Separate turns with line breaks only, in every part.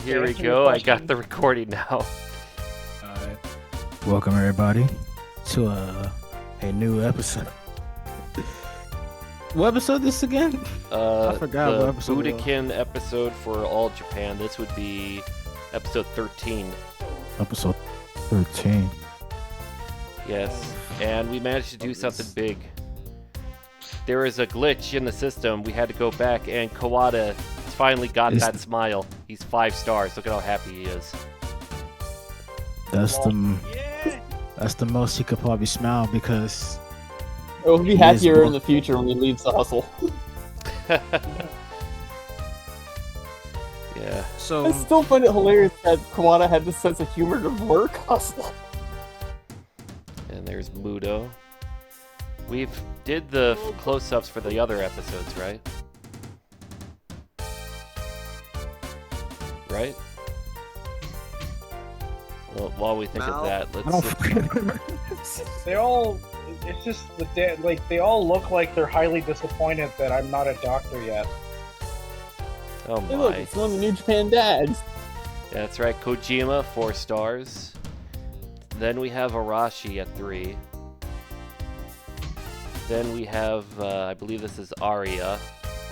here we go. I got the recording now.
Alright. Welcome everybody to a new episode. What episode this again? I forgot
the
what episode.
Budokan episode for all Japan. This would be episode 13.
Episode 13.
Yes, and we managed to do something big. There was a glitch in the system. We had to go back, and Kawada finally got that smile. He's 5 stars. Look at how happy he is.
That's the most he could probably smile because
he'll be happier in the future when he leaves the hustle.
Yeah.
So
I still find it hilarious that Kawada had this sense of humor to work hustle.
And there's Mudo. We've did the close-ups for the other episodes, right? Right? Well, while we think of that, let's...
They all, it's just, they all look like they're highly disappointed that I'm not a doctor yet.
Oh
Hey look,
my.
it's one of the New Japan dads.
That's right, Kojima, 4 stars. Then we have Arashi at 3. Then we have, I believe this is Arya,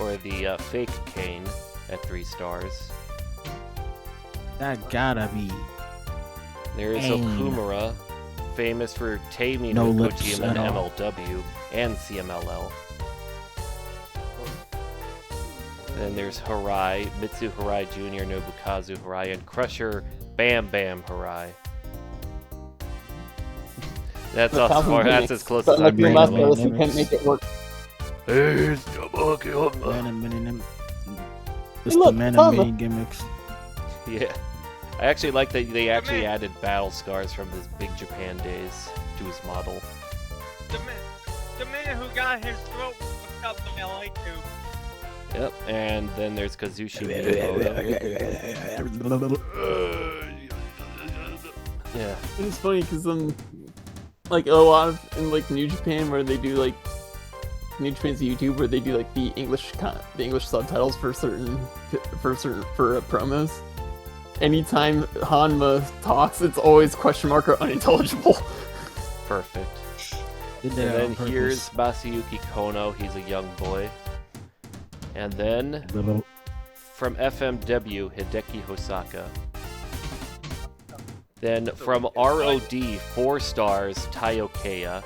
or the fake Kane, at 3 stars.
that gotta be
There is
Kane.
Okumura, famous for taming
No
with
lips
Kojima in
at all.
MLW and CMLL. Then there's Harai, Mitsu Harai Jr., Nobukazu Harai, and Crusher Bam Bam Harai. That's as close as I'm
bringing
bringing
them.
them.
You can't make it work.
man and mini. It's
look,
the man and
Tama.
mini gimmicks.
Yeah. I actually like that they actually added battle scars from his Big Japan days to his model.
The man who got his throat fucked up in LA too.
Yep, and then there's Kazushi Miyamoto. Yeah.
It's funny because like a lot of in like New Japan where they do like New Japan's YouTube where they do like the English subtitles for promos. Anytime Hanma talks, it's always question mark or unintelligible.
Perfect.
Did
And
that
then
on purpose.
here's Masayuki Kono, he's a young boy. And then,
Little
from FMW, Hideki Hosaka. Then from ROD, 4 stars, Taiyo Keiya.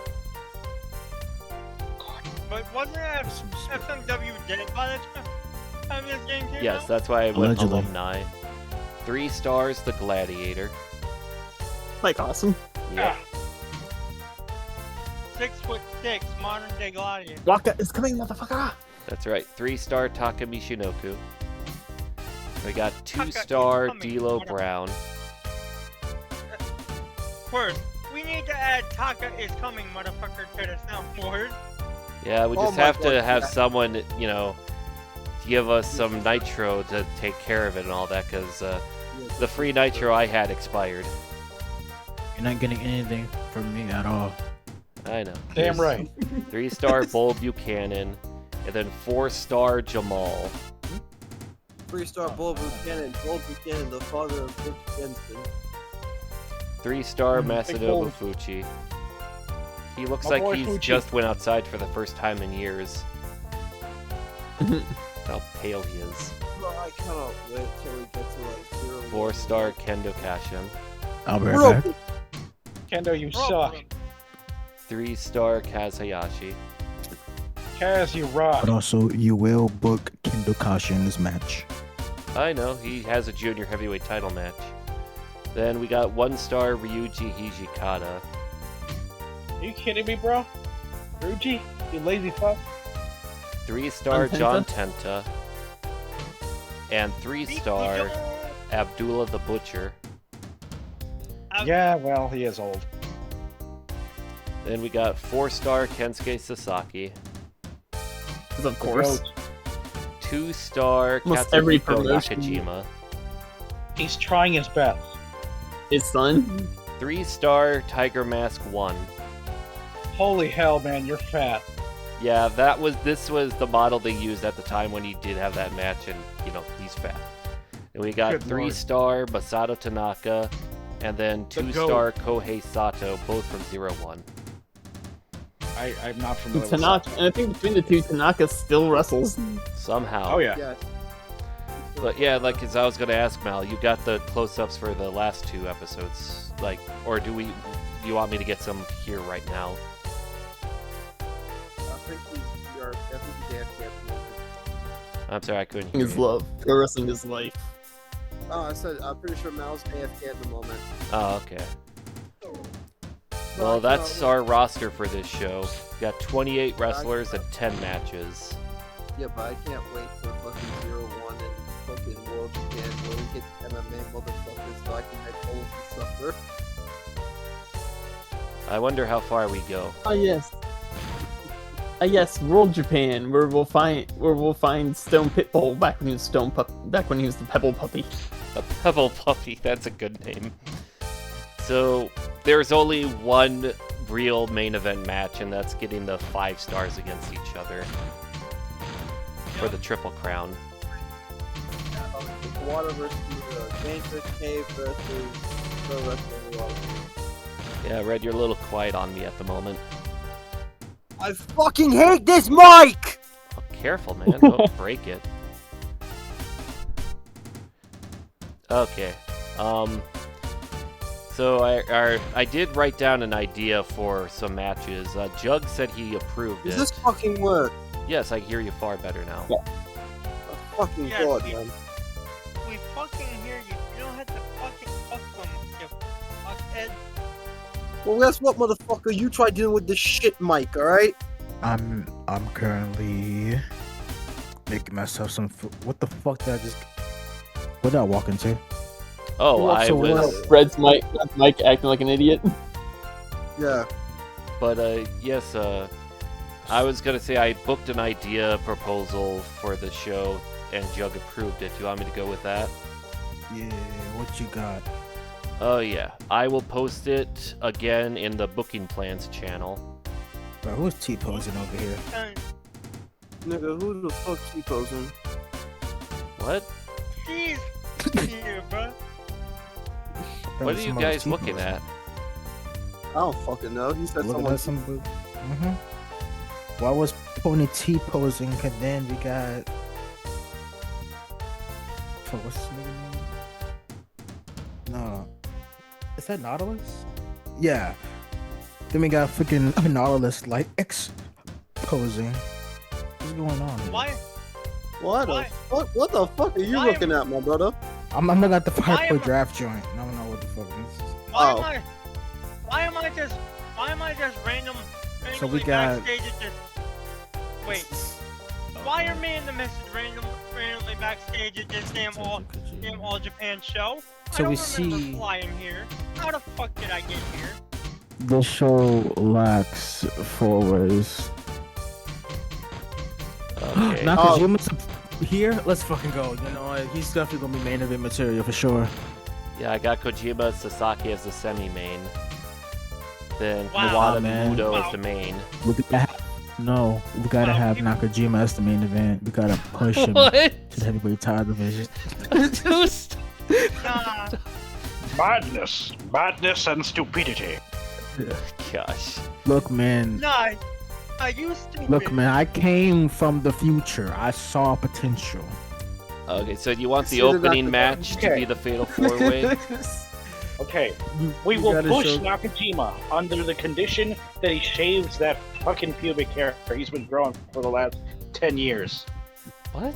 But wasn't that FMW dead by the time this game came
Yes,
out?
that's why I went
Allegedly.
alumni. 3 stars, The Gladiator.
Like awesome.
Yep.
6'6", modern day gladiator.
Waka is coming, motherfucker!
That's right, 3-star Taka Michinoku. We got
Taka is
2-star
coming,
D'Lo
motherfucker.
Brown.
First, we need to add Taka is coming, motherfucker, to the soundboard.
Yeah, we
Oh
just
my
have to
God,
have
yeah.
someone, you know, give us some nitro to take care of it and all that, because the free nitro I had expired.
You're not getting anything from me at all.
I know.
Damn right.
3-star Bull Buchanan, and then 4-star Jamal.
3-star Bull Buchanan, the father of Butch Jensen.
3-star
Big
Masanobu
Bull.
Fuchi. He looks
My
like
boy
he's
Fuchi.
just went outside for the first time in years. How pale he is.
Bro, I cannot wait till we get to like 0.
4-star Kendo Kashin.
I'll be
Bro,
right back.
Kendo, you
Bro,
suck.
3-star Kaz Hayashi.
Kaz, you rock.
But also, you will book Kendo Kashi in this match.
I know, he has a junior heavyweight title match. Then we got 1-star Ryuji Hijikata.
Are you kidding me, bro? Ruji? You lazy fuck?
3-star
Tenta?
John Tenta. And 3-star Abdullah the Butcher.
Yeah, well, he is old.
Then we got 4-star Kensuke Sasaki.
Of course.
Goat.
2-star
Almost every
Katsuhiko
promotion.
Nakajima.
He's trying his best.
His son.
3-star Tiger Mask 1.
Holy hell, man, you're fat.
Yeah, this was the model they used at the time when he did have that match, and, you know, he's fat. And we got
Good
3-star Masato Tanaka, and then
The
2-star Kohei Sato, both from 0-1.
I'm not familiar with
Tanaka,
that.
and I think between the two, Tanaka still wrestles.
Somehow.
Oh yeah.
Yeah.
But yeah, like as I was gonna ask Mal, you got the close-ups for the last 2 episodes, like, or do you want me to get some here right now?
I think he's AFK at the moment.
I'm sorry, I couldn't hear
His
you.
love. Pro wrestling is life.
Oh, I said I'm pretty sure Mal's AFK at the moment.
Oh, okay. Well, that's our roster for this show. We got 28 wrestlers and 10 matches.
Yeah, but I can't wait for fucking 0-1 and fucking World Japan where we get MMA motherfuckers so I can make all of the suffer.
I wonder how far we go.
Ah yes. Ah yes, World Japan, where we'll find Stone Pitbull back when he was back when he was the Pebble Puppy.
A Pebble Puppy, that's a good name. So, there's only one real main event match, and that's getting the 5 stars against each other for the Triple Crown.
Water versus Dangerous Cave versus Pro Wrestling Water.
Yeah, Red, you're a little quiet on me at the moment.
I fucking hate this mic!
Oh, careful, man. Don't break it. Okay. So I did write down an idea for some matches. Jug said he approved
Does
it.
this fucking work?
Yes, I hear you far better now.
Yeah.
Oh, fucking
Yeah,
god,
we-
man.
We fucking hear you. You don't have to fucking fuck them, you fuckhead.
Well, guess what, motherfucker? You try dealing with this shit mic, alright?
I'm currently making myself some food. What the fuck did I just? What did I walk into?
Oh, I
So
was.
Red's Mike acting like an idiot.
Yeah.
But yes, I was gonna say I booked an idea proposal for the show, and Jug approved it. Do you want me to go with that?
Yeah, what you got?
Oh yeah, I will post it again in the booking plans channel.
Bro, who's T-posing over here?
And
Nigga, who the fuck T-posing?
What?
she's here, bro.
What are you guys looking at?
I don't fucking know. He said
Looking
someone...
at some. Why was Pony T-posing? And then we got. So what's his name? No. Is that Nautilus? Yeah. Then we got freaking Nautilus like posing. What's going on here?
Why?
What the
Why?
fuck? What the fuck are you
Why
looking at, my brother?
I'm looking at the
Why
Fire
am I-
draft joint. I don't know what the fuck this is.
Why
Oh.
am I? Why am I just randomly
So we got-
backstage at this? Wait. Why are me and the Mrs. randomly backstage at this damn All Japan show?
So
I
we
don't remember
see-
flying here. How the fuck did I get here?
The show lacks forwards.
Okay.
Nakajima's here? Let's fucking go. You know what? He's definitely gonna be main event material for sure.
Yeah, I got Kojima Sasaki as the semi-main. Then
Wow.
Kawada
Oh, man.
Muto
Wow.
as the main.
We gotta
Wow,
have
people-
Nakajima as the main event. We gotta push him
What?
to the heavyweight title division.
Nah.
Madness and stupidity.
Gosh.
Look, man.
Nah. Are you stupid?
Look, man. I came from the future. I saw potential.
Okay, so you want the
Consider that
opening
the-
match to
okay.
be the Fatal 4-Way?
Okay, we will
gotta
push
show-
Nakajima under the condition that he shaves that fucking pubic hair he's been growing for the last 10 years.
What?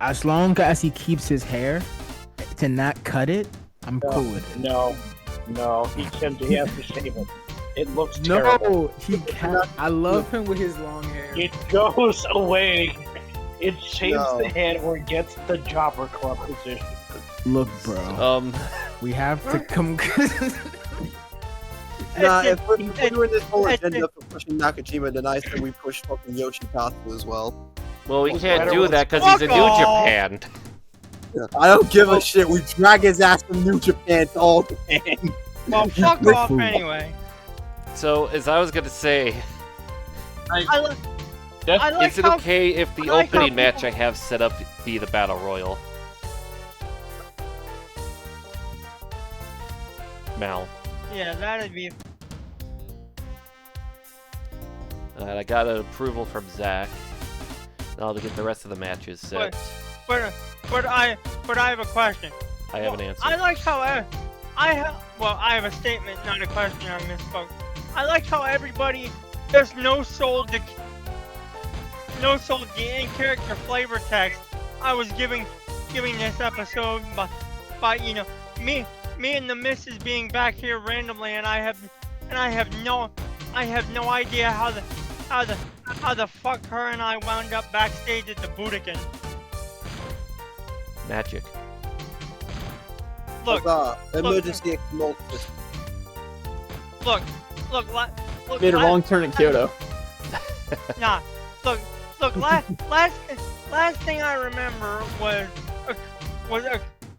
As long as he keeps his hair to not cut it, I'm
No,
cool with it.
No, he has to shave it. It looks terrible.
No, he can't. I love him with his long hair.
It goes away. It shaves
No.
the head or gets the Jobber Club position.
Look, bro. We have to come.
Nah,
It's
if we're doing this whole
it's
agenda for pushing Nakajima, then I say we push fucking Yoshikazu as well.
Well, we
Well,
can't
better
do
ones-
that because he's in
Fuck
New
off.
Japan.
I don't give a shit. We drag his ass from New Japan to All Japan.
Well, fuck
Look,
off
fool.
anyway.
So, as I was gonna say,
I like. I like
is it
how-
okay if the
I like how
opening match
people-
I have set up be the Battle Royal? Mal.
Yeah, that'd be.
And I got an approval from Zach. Now to get the rest of the matches set.
But I have a question.
I have an answer.
I like how I have a statement, not a question. I misspoke. I like how everybody just no sold the in-character flavor text I was giving this episode, but you know, me and the missus being back here randomly, and I have no idea how the fuck her and I wound up backstage at the Budokan.
Magic.
Look,
Emergency explosive.
look.
Made a wrong turn in Kyoto.
Nah, look. Last thing I remember was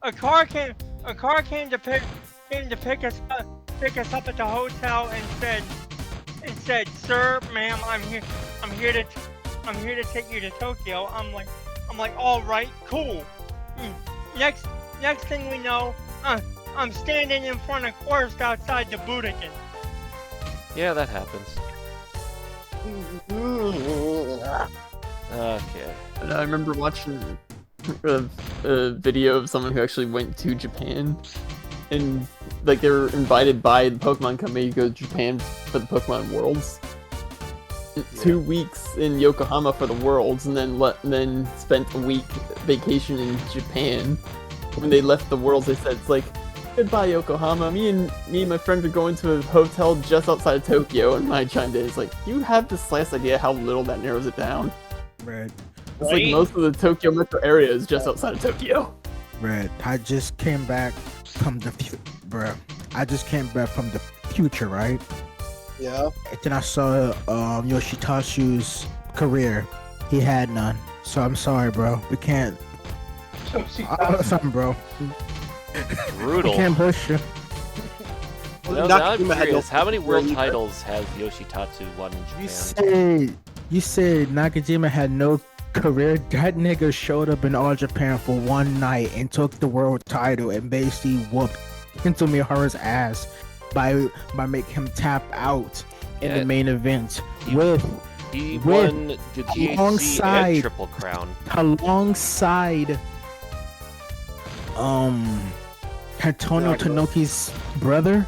a car came to pick us up at the hotel and said, "Sir, ma'am, I'm here to take you to Tokyo." I'm like, all right, cool. Next thing we know, I'm standing in front of Quirst outside the Budokan.
Yeah, that happens. Okay.
And I remember watching a video of someone who actually went to Japan, and like they were invited by the Pokemon company to go to Japan for the Pokemon Worlds. 2 weeks in Yokohama for the Worlds, and then spent a week vacation in Japan. When they left the Worlds, they said, "It's like, goodbye Yokohama. Me and my friend are going to a hotel just outside of Tokyo." And I chimed in, "It's like, you have the slightest idea how little that narrows it down.
Red,
It's like most of the Tokyo metro area is just outside of Tokyo."
Red. I just came back from the bruh. I just came back from the future, right?
Yeah.
And then I saw Yoshitatsu's career. He had none. So I'm sorry, bro. We can't. Something, bro.
Brutal.
We can't push you.
Now I'm curious, how many world titles has Yoshitatsu won in Japan?
You said Nakajima had no career. That nigga showed up in All Japan for one night and took the world title and basically whooped Kento Mihara's ass by making him tap out in the main event
He
with
won the GHC
alongside-
and Triple Crown.
alongside Antonio Tanoki's brother.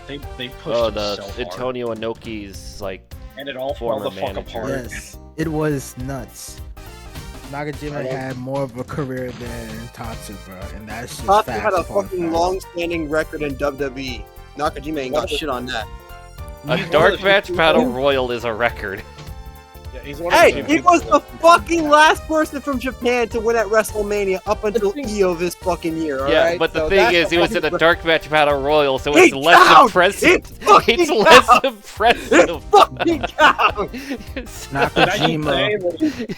They pushed
Oh,
it
the
so hard.
Antonio Inoki's like
And it all fell
former
the fuck
manager.
apart.
Yes, it was nuts. Nakajima had more of a career than Tatsu, bro, and that's just
Tatsu
facts
had a
upon
fucking
facts.
long-standing record in WWE. Nakajima ain't got shit on that.
A
He's one
dark
of the
match
few
battle
people-
royal is a record.
Yeah, he's one of
Hey,
the few
he
people
was
that-
the fucking last person from Japan to win at WrestleMania up until Io this fucking year.
Yeah,
alright?
but the
So
thing
that's
is, he was in a
fucking-
dark match battle royal, so
It
it's less
counts!
impressive.
It fucking
It's less
counts!
impressive.
It fucking counts!
And I should say
Nakajima.
that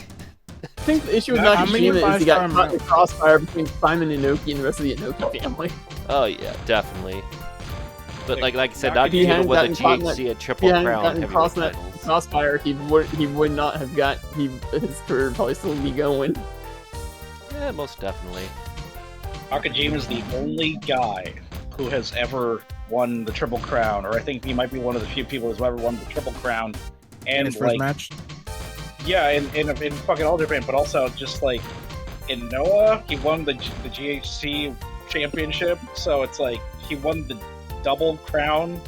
I think the issue with
How many
Nakajima is he got
five-star
caught in the crossfire between Simon Inoki and the rest of the Inoki family.
Oh yeah, definitely. But like I said,
If he
Nakajima
hadn't
with the
gotten caught in
GHC and
If
Triple
he hadn't
Crown
gotten
heavyweight
that
titles.
crossfire, he would not have got his career would probably still be going.
Yeah, most definitely.
Nakajima's the only guy who has ever won the Triple Crown, or I think he might be one of the few people who's ever won the Triple Crown.
in
And
his first
like,
match.
yeah, in fucking All Japan, but also just like in Noah, he won the GHC championship, so it's like he won the double crown,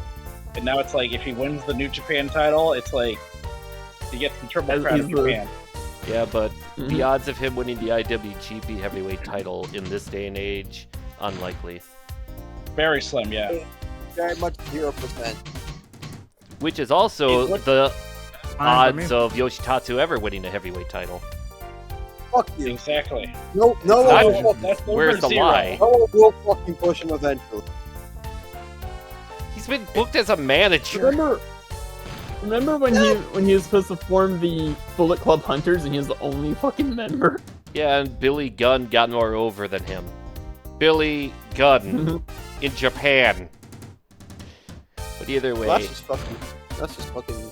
and now it's like if he wins the New Japan title, it's like he gets the Triple
As
Crown
he's
of
the-
Japan.
Yeah, but
Mhm.
the odds of him winning the IWGP heavyweight title in this day and age, unlikely.
Very slim, yeah.
Very much 0%.
Which is also
It would-
the
Fine for
odds
me.
of Yoshitatsu ever winning a heavyweight title.
Fuck you.
Exactly.
No
It's
one
not-
will
That's
Where's
over
the
zero.
lie?
no one will fucking push him eventually.
He's been booked as a manager.
Remember when he was supposed to form the Bullet Club Hunters and he was the only fucking member?
Yeah, and Billy Gunn got more over than him. Billy Gunn in Japan. But either way,
Well, that's just fucking.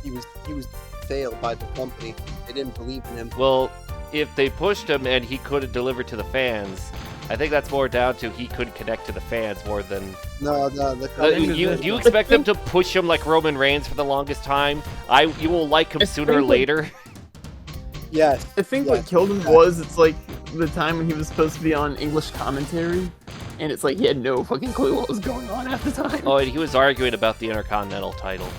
He was failed by the company. They didn't believe in him.
well, if they pushed him and he couldn't deliver to the fans, I think that's more down to he couldn't connect to the fans more than.
No,
You expect them to push him like Roman Reigns for the longest time? You will like him sooner or later.
Yes.
I think what killed him was it's like the time when he was supposed to be on English commentary, and it's like he had no fucking clue what was going on at the time.
Oh, and he was arguing about the Intercontinental title.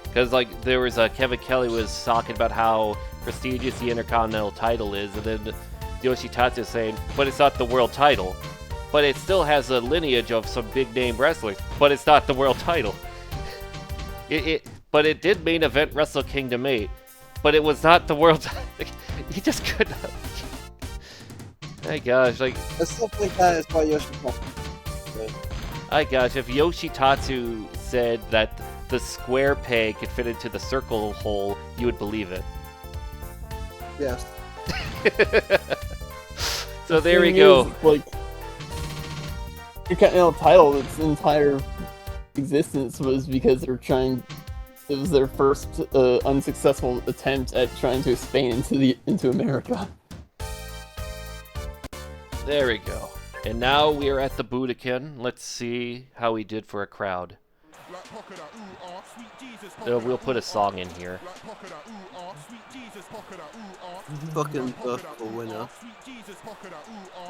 Because, like, there was Kevin Kelly was talking about how prestigious the Intercontinental title is, and then Yoshitatsu saying, but it's not the world title. But it still has a lineage of some big-name wrestlers, but it's not the world title. But it did main event Wrestle Kingdom 8, but it was not the world title. He just couldn't. My gosh, like...
Stuff like that is why Yoshitatsu.
My gosh, if Yoshitatsu said that the square peg could fit into the circle hole, you would believe it.
Yes.
So there we go.
Like, your Continental title, its entire existence was because they were trying. It was their first unsuccessful attempt at trying to expand into America.
There we go. And now we are at the Budokan. Let's see how we did for a crowd. We'll put a song in here.
Fucking winner.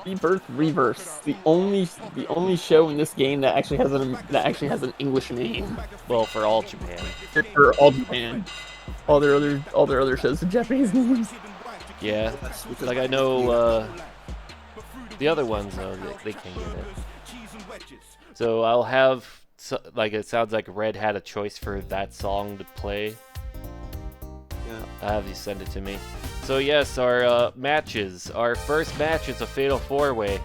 Rebirth Reverse, the only show in this game that actually has an English name.
Well, for all Japan.
For all Japan. All their other shows have Japanese names.
Yeah. Like I know the other ones though, they can't get it. So I'll have like it sounds like Red had a choice for that song to play.
Yeah.
I'll have you send it to me. So yes, our matches. Our first match is a Fatal 4-Way.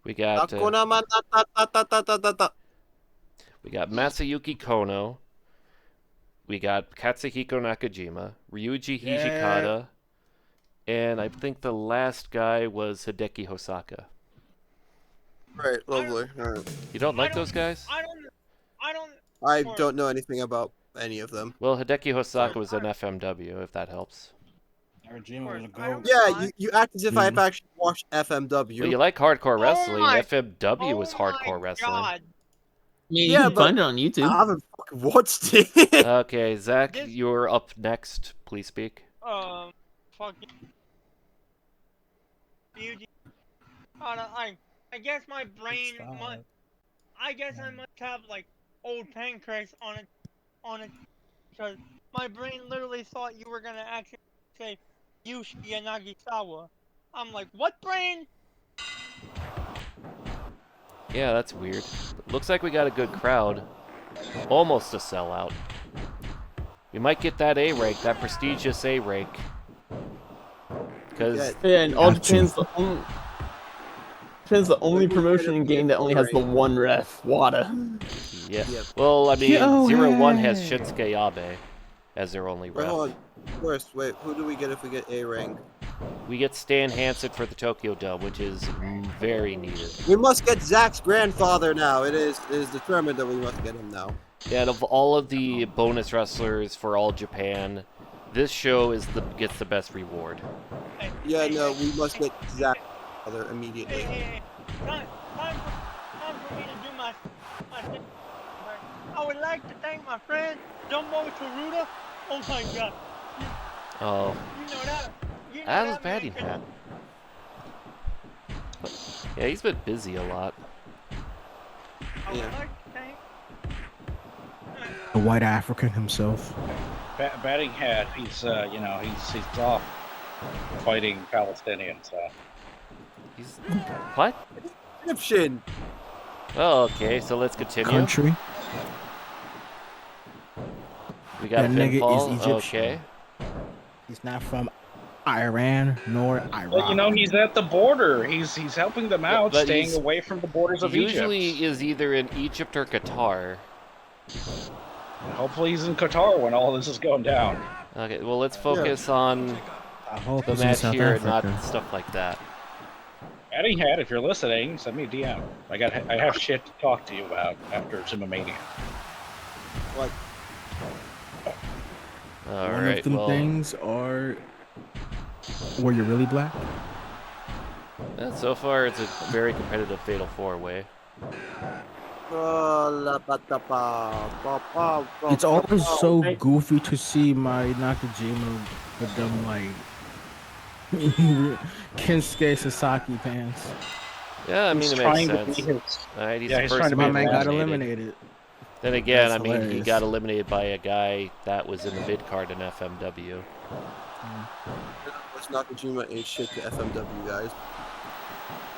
We got Masayuki Kono. We got Katsuhiko Nakajima, Ryuji Hijikata, and I think the last guy was Hideki Hosaka.
Right, lovely. Alright.
You don't like those guys?
I don't know anything about any of them.
Well, Hideki Hosaka was an FMW, if that helps.
Yeah, you act as if I've actually watched FMW.
Well, you like hardcore wrestling. FMW was hardcore wrestling.
God.
You can find it on YouTube.
I haven't fucking watched it.
Okay, Zach, you're up next. Please speak.
Fucking. I guess my brain. I guess I must have like old pancreas on it, because my brain literally thought you were gonna actually say Yushi Nagisawa. I'm like, what brain?
Yeah, that's weird. Looks like we got a good crowd. Almost a sellout. We might get that A rank, that prestigious A rank. Because
and All Japan's the only promotion in game that only has the one ref, WADA.
Yeah. Well, I mean, 0-1 has Shinsuke Abe as their only ref.
Hold on. First, wait, who do we get if we get A rank?
We get Stan Hansen for the Tokyo Dome, which is very needed.
We must get Zach's grandfather now. It is determined that we must get him now.
Yeah, and of all of the bonus wrestlers for All Japan, this show gets the best reward.
Yeah, no, we must get Zach's grandfather immediately.
Time for me to do my thing. I would like to thank my friend Jumbo Tsuruta. Oh my god.
Oh.
You know that.
That was batting hat. Yeah, he's been busy a lot.
Yeah.
The white African himself.
Batting hat. He's he's off fighting Palestinians. So.
He's what?
Egyptian.
Oh, okay. So let's continue.
Country.
We got
That nigga
pinfall.
is Egyptian.
Okay.
He's not from Iran nor Iraq.
Well, he's at the border. He's helping them out,
but
staying
he's
away from the borders of
usually
Egypt.
is either in Egypt or Qatar.
Hopefully he's in Qatar when all this is going down.
Okay, well let's focus on
I hope
the
he's in
match
South
here and
Africa.
not stuff like that.
Batting hat, if you're listening, send me a DM. I have shit to talk to you about after Zimmermania.
What?
All
One
right.
of them
Well,
things are. Were you really black?
so far it's a very competitive Fatal 4-way.
It's always so goofy to see my Nakajima with them like Kensuke Sasaki pants.
Yeah, I mean
He's
it makes
trying to
sense.
be his.
All right, he's
Yeah,
the
he's
first
trying
to
to
be
My
be
man got
eliminated.
eliminated.
Then again,
That's
I mean, he
hilarious.
got eliminated by a guy that was in the mid card in FMW.
Nakajima ain't shit to FMW guys.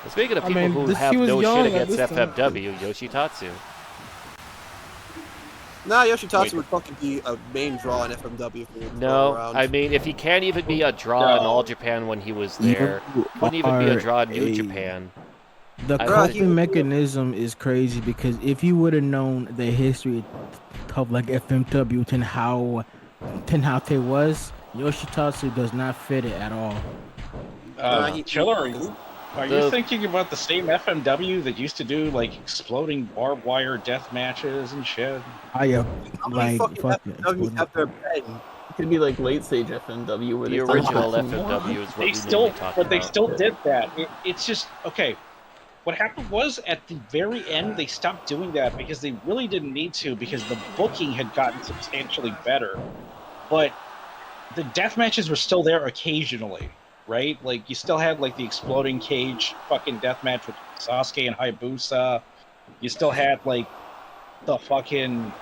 And speaking of
I
people
mean,
who
he
have
was
no
young
shit
at
against
this time.
FMW, Yoshitatsu.
Nah, Yoshitatsu
Wait.
would fucking be a main draw in FMW if we were
No,
around.
I mean, if he can't even be a draw in All Japan when he was there,
You
couldn't even be a
are
draw in New
a-
Japan.
The
I
Bruh,
coping mechanism is crazy because if you would have known the history of like FMW and how Tenhate was, Yoshitatsu does not fit it at all.
Chiller, are you
The-
thinking about the same FMW that used to do like exploding barbed wire death matches and shit?
I
How many
like
fucking
fucking
FMWs have there been?
It could be like late stage FMW where
The
they
original
focus more on-
FMW is what
They
we
still,
mainly talk
but they
about.
still did that. It's just okay. What happened was at the very end they stopped doing that because they really didn't need to because the booking had gotten substantially better. But the death matches were still there occasionally, right? Like you still had like the exploding cage fucking death match with Sasuke and Hayabusa. You still had like the fucking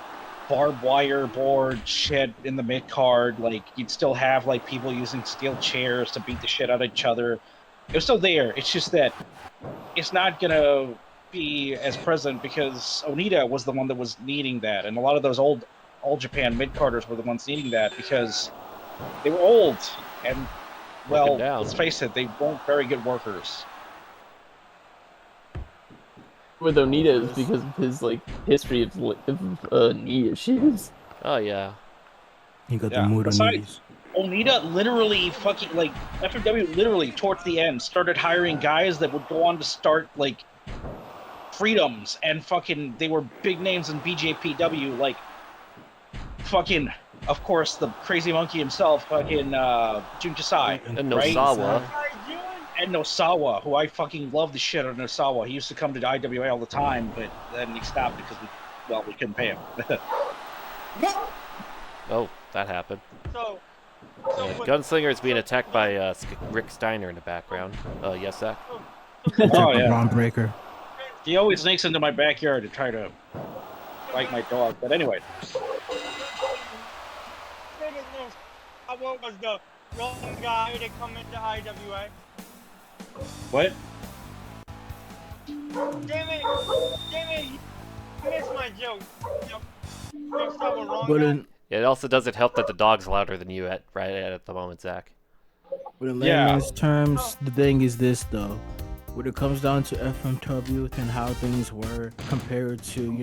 barbed wire board shit in the mid card. Like you'd still have like people using steel chairs to beat the shit out of each other. It was still there. It's just that it's not gonna be as present because Onita was the one that was needing that, and a lot of those old All Japan mid carders were the ones needing that because they were old and well,
down.
let's face it, they weren't very good workers.
with Onita is because of his like history of knee issues.
Oh yeah.
he got
Yeah.
the mood on
Besides-
these.
Onita literally fucking like FMW literally towards the end started hiring guys that would go on to start like Freedoms and fucking they were big names in BJPW like fucking of course the crazy monkey himself fucking Jun Jisai
And
right?
Nosawa.
And Nosawa, who I fucking love the shit out of Nosawa. He used to come to the IWA all the time, but then he stopped because we couldn't pay him.
Oh, that happened.
So
Yeah, Gunslinger is being attacked by Rick Steiner in the background. Yes, Zach?
Oh yeah,
Braun breaker.
he always sneaks into my backyard to try to bite my dog. But anyway,
what was the wrong guy to come into IWA?
what?
Damn it! You missed my joke. Yep. Next time we're wrong
But
guy.
in
It also doesn't help that the dog's louder than you at the moment, Zach.
But in
Yeah.
layman's terms, the thing is this though. When it comes down to FMW and how things were compared to,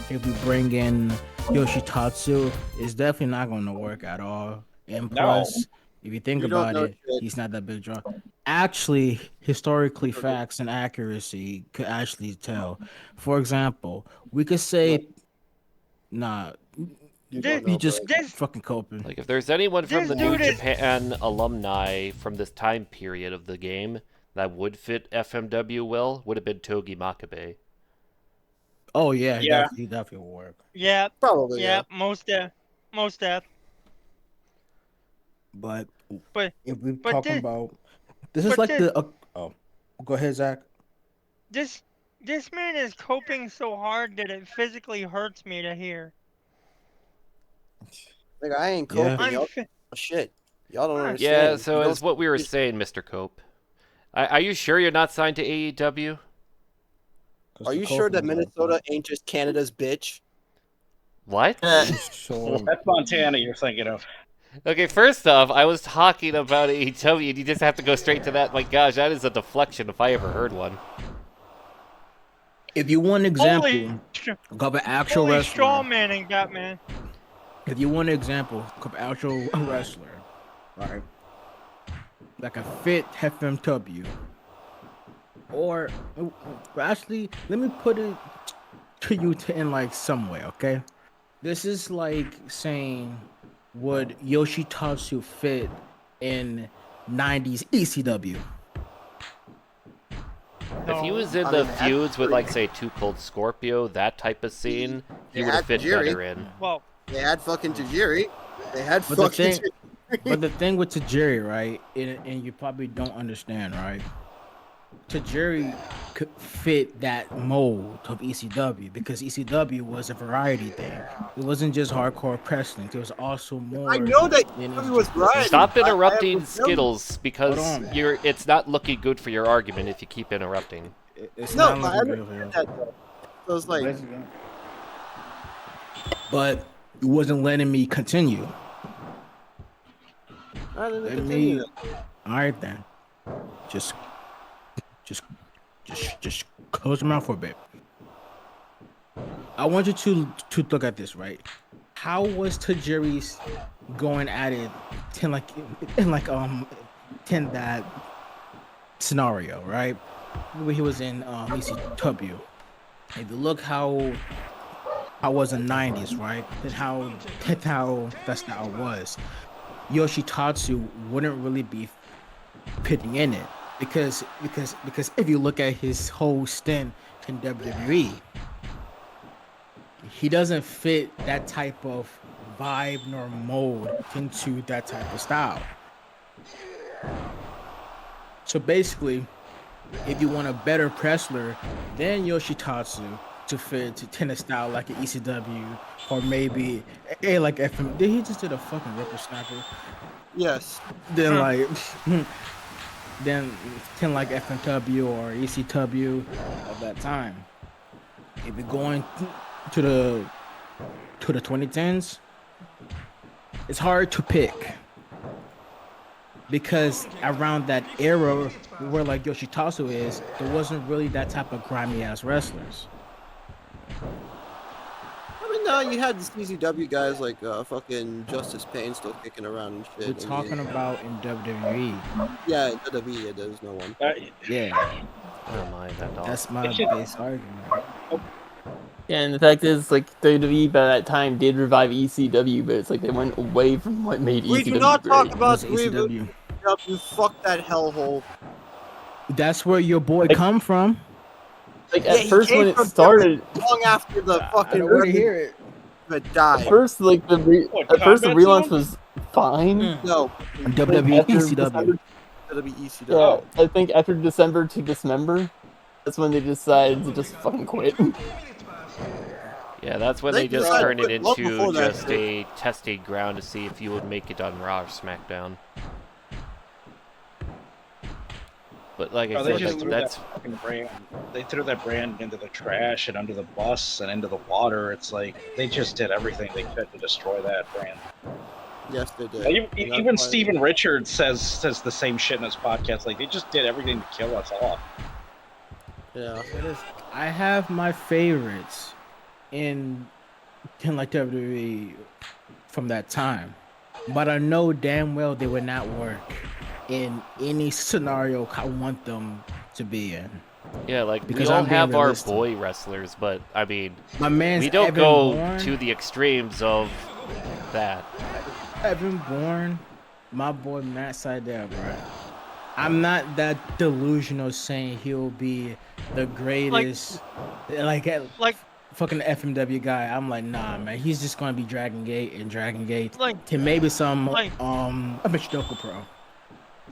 if we bring in Yoshitatsu, it's definitely not going to work at all. And plus, if you think
You don't
about
know
it,
shit.
he's not that big draw. Actually, historically, facts and accuracy could actually tell. For example, we could say, nah,
You
This-
don't know,
he just
This-
fucking coping.
Like, if there's anyone from
This
the New
dude is-
Japan alumni from this time period of the game that would fit FMW well, would have been Togi Makabe.
Oh yeah,
Yeah.
he definitely will work.
Yeah,
Probably,
yeah, most deaf.
But
But-
if we're
but
talking
this-
about this is
but
like
this-
the go ahead, Zach.
This man is coping so hard that it physically hurts me to hear.
Like, I ain't
Yeah.
coping. Y'all shit. Y'all don't understand.
Yeah, so
You don't
as what we were
speak-
saying, Mr. Cope. Are you sure you're not signed to AEW?
Are you sure that Minnesota ain't just Canada's bitch?
What?
So
That's Montana you're thinking of.
Okay, first off, I was talking about AEW, and you just have to go straight to that. My gosh, that is a deflection if I ever heard one.
if you want an example
Holy,
of an actual
holy
wrestler,
straw manning Batman.
if you want an example of an actual wrestler, right, like a fit FMW, or actually, let me put it to you in like some way, okay? This is like saying would Yoshitatsu fit in 90s ECW?
If he was in
I
the
mean,
feuds with,
actually-
like, say, Too Cold Scorpio, that type of scene, he
They
would have
had
fit
Tajiri.
better in.
Well,
They had fucking Tajiri. They had
But the
fucking.
thing, but the thing with Tajiri, right, and you probably don't understand, right? Tajiri could fit that mold of ECW because ECW was a variety thing. It wasn't just hardcore wrestling. There was also more.
I know that
than
he was right.
Stop
I
interrupting
have-
Skittles because
Hold on.
it's not looking good for your argument if you keep interrupting.
It's
No,
not
but I
looking good
understand
for you.
that though. So it's like,
But it wasn't letting me continue.
I didn't
Let
continue
me. All right then. Just close your mouth for a bit. I want you to look at this, right? How was Tajiri's going at it in that scenario, right? Where he was in ECW. If you look how I was in 90s, right? That's how that style was. Yoshitatsu wouldn't really be fitting in it because if you look at his whole stint in WWE, he doesn't fit that type of vibe nor mold into that type of style. So basically, if you want a better wrestler than Yoshitatsu to fit to tennis style like an ECW or maybe like FM, did he just did a fucking ripper-snapper?
yes.
Then like then ten like FMW or ECW of that time. If you're going to the 2010s, it's hard to pick because around that era where like Yoshitatsu is, there wasn't really that type of grimy ass wrestlers.
I mean, no, you had the CZW guys like fucking Justice Pain still kicking around and shit.
We're
I
talking
mean,
about in WWE.
yeah, in WWE, yeah, there's no one.
Yeah,
I don't mind that dog.
that's my
It should-
base argument.
Yeah, and the fact is, like, WWE by that time did revive ECW, but it's like they went away from what made
We
ECW
do not
great.
talk
It
about
was ECW.
ECW. Fuck that hellhole.
That's where your boy
Like-
come from.
Like,
Yeah,
at
he
first
came
when it
from
started,
Long after the
I
fucking
don't want to
wrestling
hear it.
that died.
at first, like, the
What,
at first the
Combat
relaunch
Zone?
was fine.
No,
WWE,
After
ECW.
December-
WWE, ECW.
Yeah, I think after December to Dismember, that's when they decided to just fucking quit.
Yeah, that's when
They
they just
decided
turned it
quit long
into
before that
just
shit.
a testing ground to see if you would make it on Raw or SmackDown. But like I
Oh, they
said,
just
like,
threw
that's
that fucking brand. They threw that brand into the trash and under the bus and into the water. It's like they just did everything they could to destroy that brand.
Yes, they did.
Even,
And that's
even
why-
Steven Richards says the same shit in his podcast. Like they just did everything to kill us off.
Yeah.
I have my favorites in like WWE from that time, but I know damn well they would not work in any scenario I want them to be in.
yeah, like
Because
we all
I'm being
have our
realistic.
boy wrestlers, but I mean,
My man's
we don't
Evan
go
Bourne.
to the extremes of that.
Evan Bourne, my boy Matt Sydal, bro. I'm not that delusional saying he'll be the greatest, like fucking FMW guy. I'm like, nah, man. He's just gonna be Dragon Gate and Dragon Gate
like,
to maybe some
Like-
a Michinoku Pro.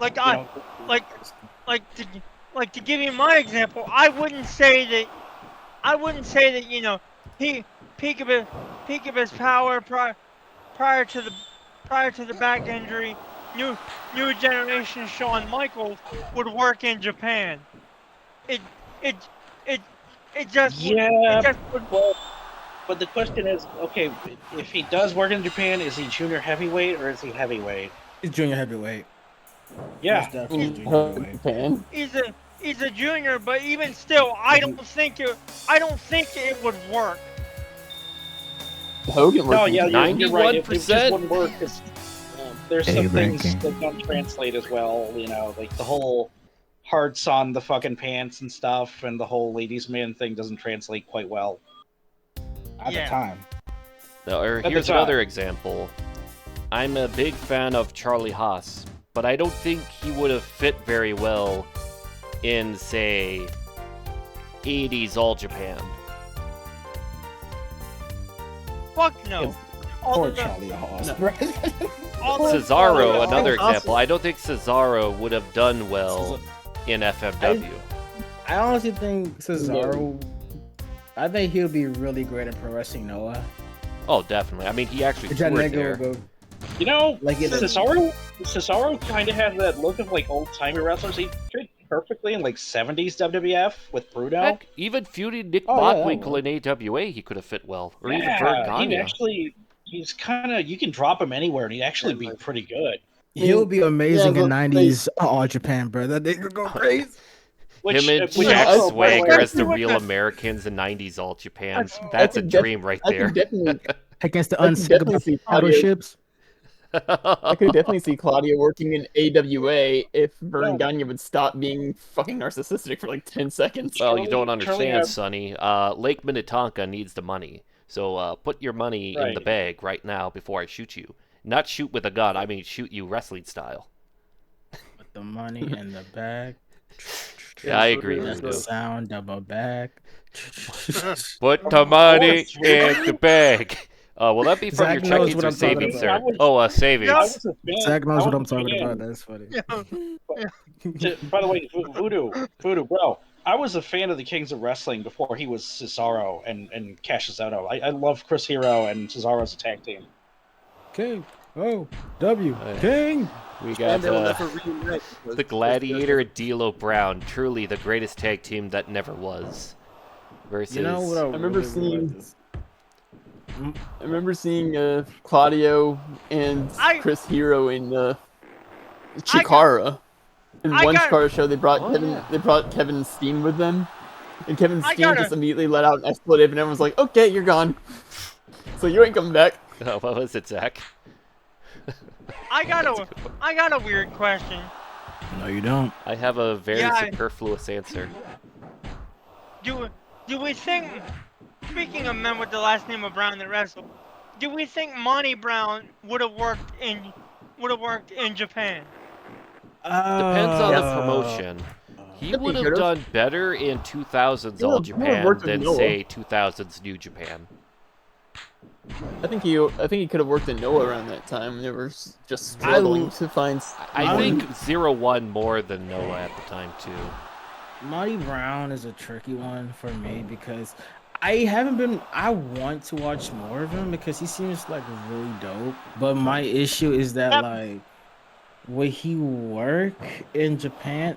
like
You
I,
know,
like to give you my example, I wouldn't say that you know he peak of his power prior to the back injury. New generation Shawn Michaels would work in Japan. It just
Yeah,
it just would,
well, but the question is, okay, if he does work in Japan, is he junior heavyweight or is he heavyweight?
He's junior heavyweight.
Yeah,
Most definitely
in
junior heavyweight.
Japan.
he's a junior, but even still, I don't think it would work.
Hogan
no,
worked in
yeah,
Japan.
you're right. It just
91%.
wouldn't work 'cause, there's some things that don't translate as well. You know, like the whole hearts on the fucking pants and stuff, and the whole ladies' man thing doesn't translate quite well.
At
Yeah.
the time.
No, or
the
here's
time.
another example. I'm a big fan of Charlie Haas, but I don't think he would have fit very well in, say, 80s All Japan.
Fuck no. All
Poor
of the-
Charlie Haas.
No.
bro.
all the-
Cesaro,
all
another
the-
example. I don't think Cesaro would have done well in FMW.
I honestly think Cesaro. I think he'll be really great in Pro Wrestling Noah.
Oh, definitely. I mean, he actually
That
toured
nigga
there.
will go.
You know,
Like it-
Cesaro kind of has that look of like old timey wrestlers. He fit perfectly in like 70s WWF with Bruno.
Heck, even feuding Nick
Oh, yeah,
Bockwinkel in AWA, he could have fit well. Or even
Yeah,
Vern
he'd
Gagne.
actually. He's kind of. You can drop him anywhere, and he'd actually be pretty good.
He'll be amazing
Yeah,
in
but,
'90s All Japan, bro. That nigga go crazy.
Him and
which
Jack
also, by the
Swagger
way,
as the
what
real
the-
Americans in 90s All Japan.
I
That's a
could def-
dream right
I
there.
could definitely,
Against the
I could definitely
unsinkable
see Claudio.
battleships.
I could definitely see Claudio working in AWA if Vern
No.
Gagne would stop being fucking narcissistic for like 10 seconds.
Well, you don't
Charlie
understand,
had-
Sonny. Lake Minnetonka needs the money. So put your money in the
Right.
bag right now before I shoot you. Not shoot with a gun, I mean shoot you wrestling style.
With the money in the bag.
Yeah, I agree
That's
with
the
you.
sound of a bag.
Put the money
course.
in the bag. Will that be from
Zach
your
knows
check-ins
what
or
I'm talking
savings,
about.
sir? Oh, savings.
I was a fan.
Zach knows
I
what
was
I'm
a
talking
fan.
about. That's funny.
By the way, Voodoo, bro. I was a fan of the Kings of Wrestling before he was Cesaro and Cassius Ohno. I love Chris Hero and Cesaro as a tag team.
King. Oh, W.
Hey.
King.
We
And
got
they will never reunite. because-
the Gladiator and D'Lo Brown, truly the greatest tag team that never was. Versus
You know what?
I remember
really
seeing-
like this.
I remember seeing Claudio and
I-
Chris Hero in Chikara. In
I
one
got-
Chikara show, they brought
Oh, yeah.
Kevin Steen with them, and Kevin
I
Steen
gotta-
just immediately let out an expletive, and everyone's like, "Okay, you're gone." So you ain't coming back.
oh, what was it, Zach?
I got a weird question.
No, you don't.
I have a very
Yeah, I-
superfluous answer.
Do we think, speaking of men with the last name of Brown that wrestle, do we think Monty Brown would have worked in Japan?
Depends on the
Uh,
promotion. He
Could be
would have
could've.
done better in 2000s
He
All
would've
Japan
worked with
than
Noah.
say 2000s New Japan.
I think he could have worked in Noah around that time. They were just struggling to find.
I think 01 more than Noah at the time too.
Monty Brown is a tricky one for me because I want to watch more of him because he seems like really dope. But my issue is that
Yep.
like, would he work in Japan?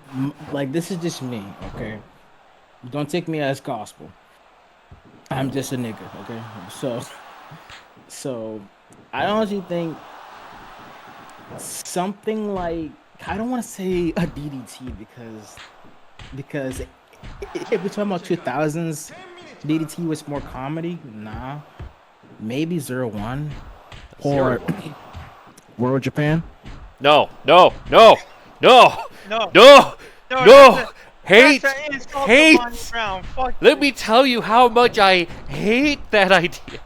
Like, this is just me, okay? Don't take me as gospel. I'm just a nigga, okay? So I honestly think something like, I don't want to say a DDT because if we're talking about 2000s, DDT was more comedy. Nah, maybe 01 or
01.
World Japan.
No.
No.
No.
No,
Hate.
that's an insult to
hate.
Monty Brown. Fuck
Let me tell you how much I hate that idea.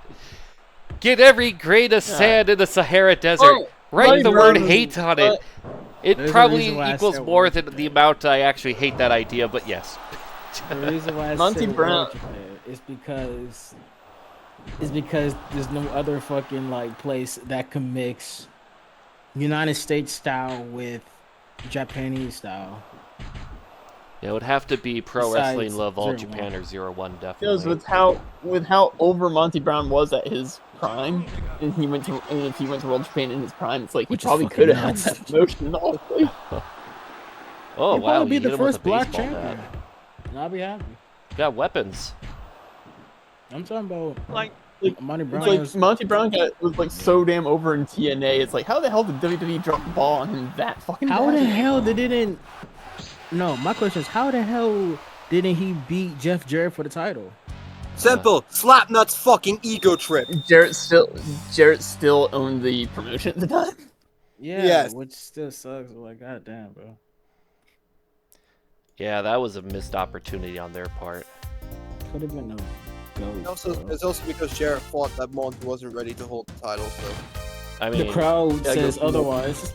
Get every grain of sand in the Sahara Desert.
Oh,
Write
Monty
the word
Brown was-
hate on it. It
There's a
probably
reason why I
equals
said
more
World
than
Japan.
the amount I actually hate that idea, but yes.
The reason why I
Monty
said
Brown-
World Japan is because there's no other fucking like place that can mix United States style with Japanese style.
Yeah, it would have to be Pro
Besides
Wrestling Love All
01.
Japan or 01,
Because
definitely.
with how over Monty Brown was at his prime, and if he went to World Japan in his prime, it's like
Which
he
is
probably
fucking
could have had
nuts.
that promotion. Honestly.
Oh,
He'd
wow.
probably be
you
the
hit him with
first
a
black
baseball
champion.
bat.
And I'll be happy.
Got weapons.
I'm talking about
like
Monty Brown.
It's like
is-
Monty Brown was like so damn over in TNA. It's like, how the hell did WWE drop the ball on him that fucking
How the
badly?
hell they didn't? No, my question is, how the hell didn't he beat Jeff Jarrett for the title?
Simple. Slapnut's fucking ego trip.
Jarrett still owned the promotion at the time.
Yeah,
Yes.
which still sucks. Like, goddamn, bro.
Yeah, that was a missed opportunity on their part.
Could have been a goat.
Also,
bro.
it's also because Jarrett thought that Monty wasn't ready to hold the title, so
I mean,
The crowd
Yeah,
says
go-
otherwise.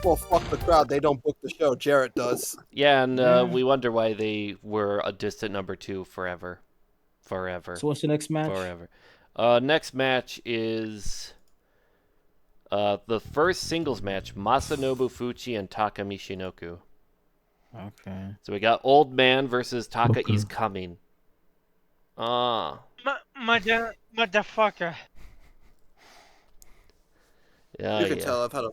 Well, fuck the crowd. They don't book the show. Jarrett does.
yeah, and
Yeah.
we wonder why they were a distant number 2 forever.
So what's the next match?
Forever. Next match is the first singles match, Masanobu Fuchi and Taka Michinoku.
Okay.
So we got Old Man versus Taka
Okay.
Is Coming.
Motherfucker.
Yeah,
You can
yeah.
tell I've had a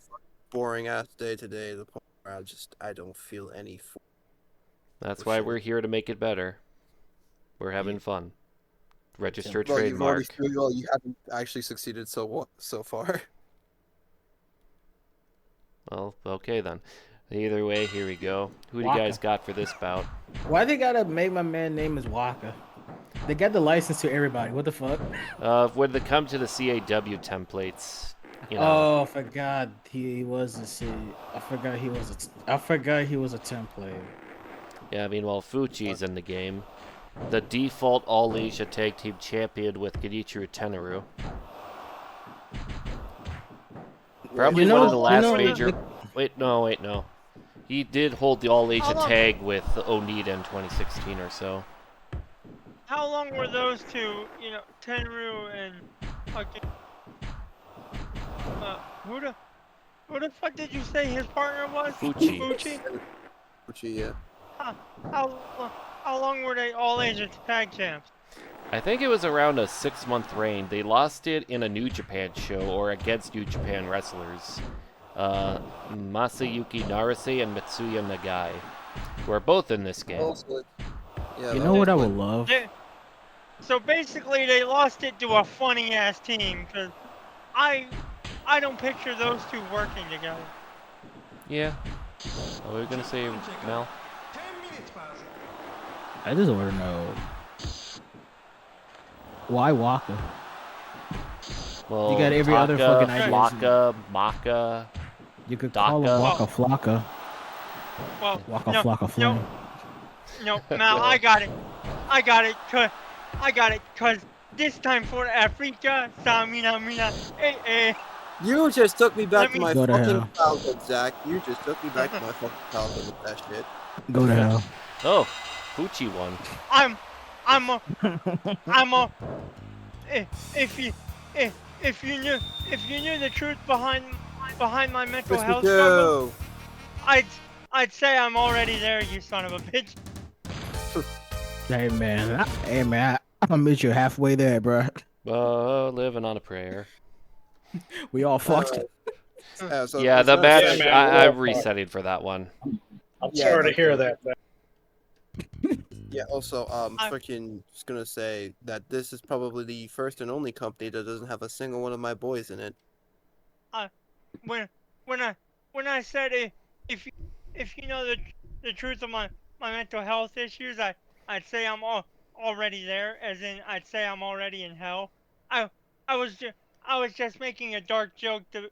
boring ass day today. The point where I don't feel any.
That's
for
why
sure.
we're here to make it better. We're having fun. Registered
Well, you've already
trademark.
well, you haven't actually succeeded so far.
Well, okay then. Either way, here we go. Who do you
Waka.
guys got for this bout?
Why they gotta make my man name is Waka? They got the license to everybody. What the fuck?
When they come to the CAW templates, you know.
Oh, I forgot he was a C. I forgot he was a template.
Yeah, I mean, while Fuchi's in the game, the default All Asia Tag Team Champion with Genichiro Tenaru. Probably one of the last major. Wait, no. He did hold the All Asia tag with Onita in 2016 or so.
How long were those two, Tenru and who the fuck did you say his partner was?
Fuchi.
Fuchi, yeah.
How long were they all Asia tag champs?
I think it was around a 6-month reign. They lost it in a New Japan show or against New Japan wrestlers. Masayuki Narase and Mitsuya Nagai, who are both in this game.
Also, yeah,
You know what I would love?
So basically, they lost it to a funny ass team because I don't picture those two working together.
Yeah. What were we gonna say, Mel?
I just want to know why Waka?
Well,
You got every other
Taka,
fucking idea.
Flocka, Maka.
You could call him
Daka.
Waka Flocka.
Well,
Waka
no,
Flocka Flame.
no, Mal, I got it, cause this time for Africa, Samina, eh.
You just took me back
Let
to
me-
my
Go to
fucking
hell.
childhood, Zach. You just took me back to my fucking childhood with that shit.
Go to hell.
Oh, Fuchi won.
If you knew the truth behind my mental
Chris
health struggle,
Joe.
I'd say I'm already there, you son of a bitch.
Hey man, I'm gonna meet you halfway there, bro.
Living on a prayer.
We all fucked.
Yeah, the match,
Yeah, man,
I'm
we're all
resetting for that one.
I'm
Yeah,
sorry to
that's
hear
good.
that.
Yeah, also, freaking just gonna say that this is probably the first and only company that doesn't have a single one of my boys in it.
When I said if you know the truth of my mental health issues, I'd say I'm already there, as in I'd say I'm already in hell. I was just making a dark joke to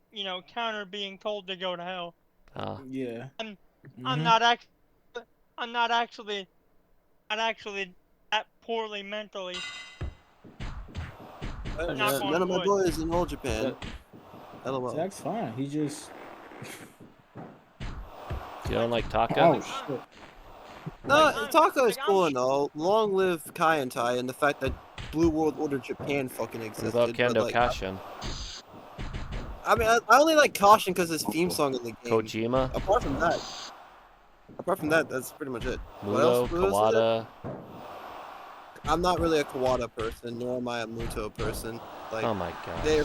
counter being told to go to hell.
Yeah.
I'm not actually that poorly mentally. Knock on
None of my
wood.
boys in old Japan. LOL.
Zach's fine. He just.
You don't like Taka?
Oh shit.
No, Taka is
like,
cool
I'm-
and all. Long live Kai and Tai and the fact that Blue World Order Japan fucking
What
existed.
about Kendo
but, like,
Kashin?
I mean, I only like Caution because his theme song in the game.
Kojima?
Apart from that, that's pretty much it. What
Muto?
else? What else is it?
Kawada?
I'm not really a Kawada person, nor am I a Muto person. Like,
Oh my god.
they're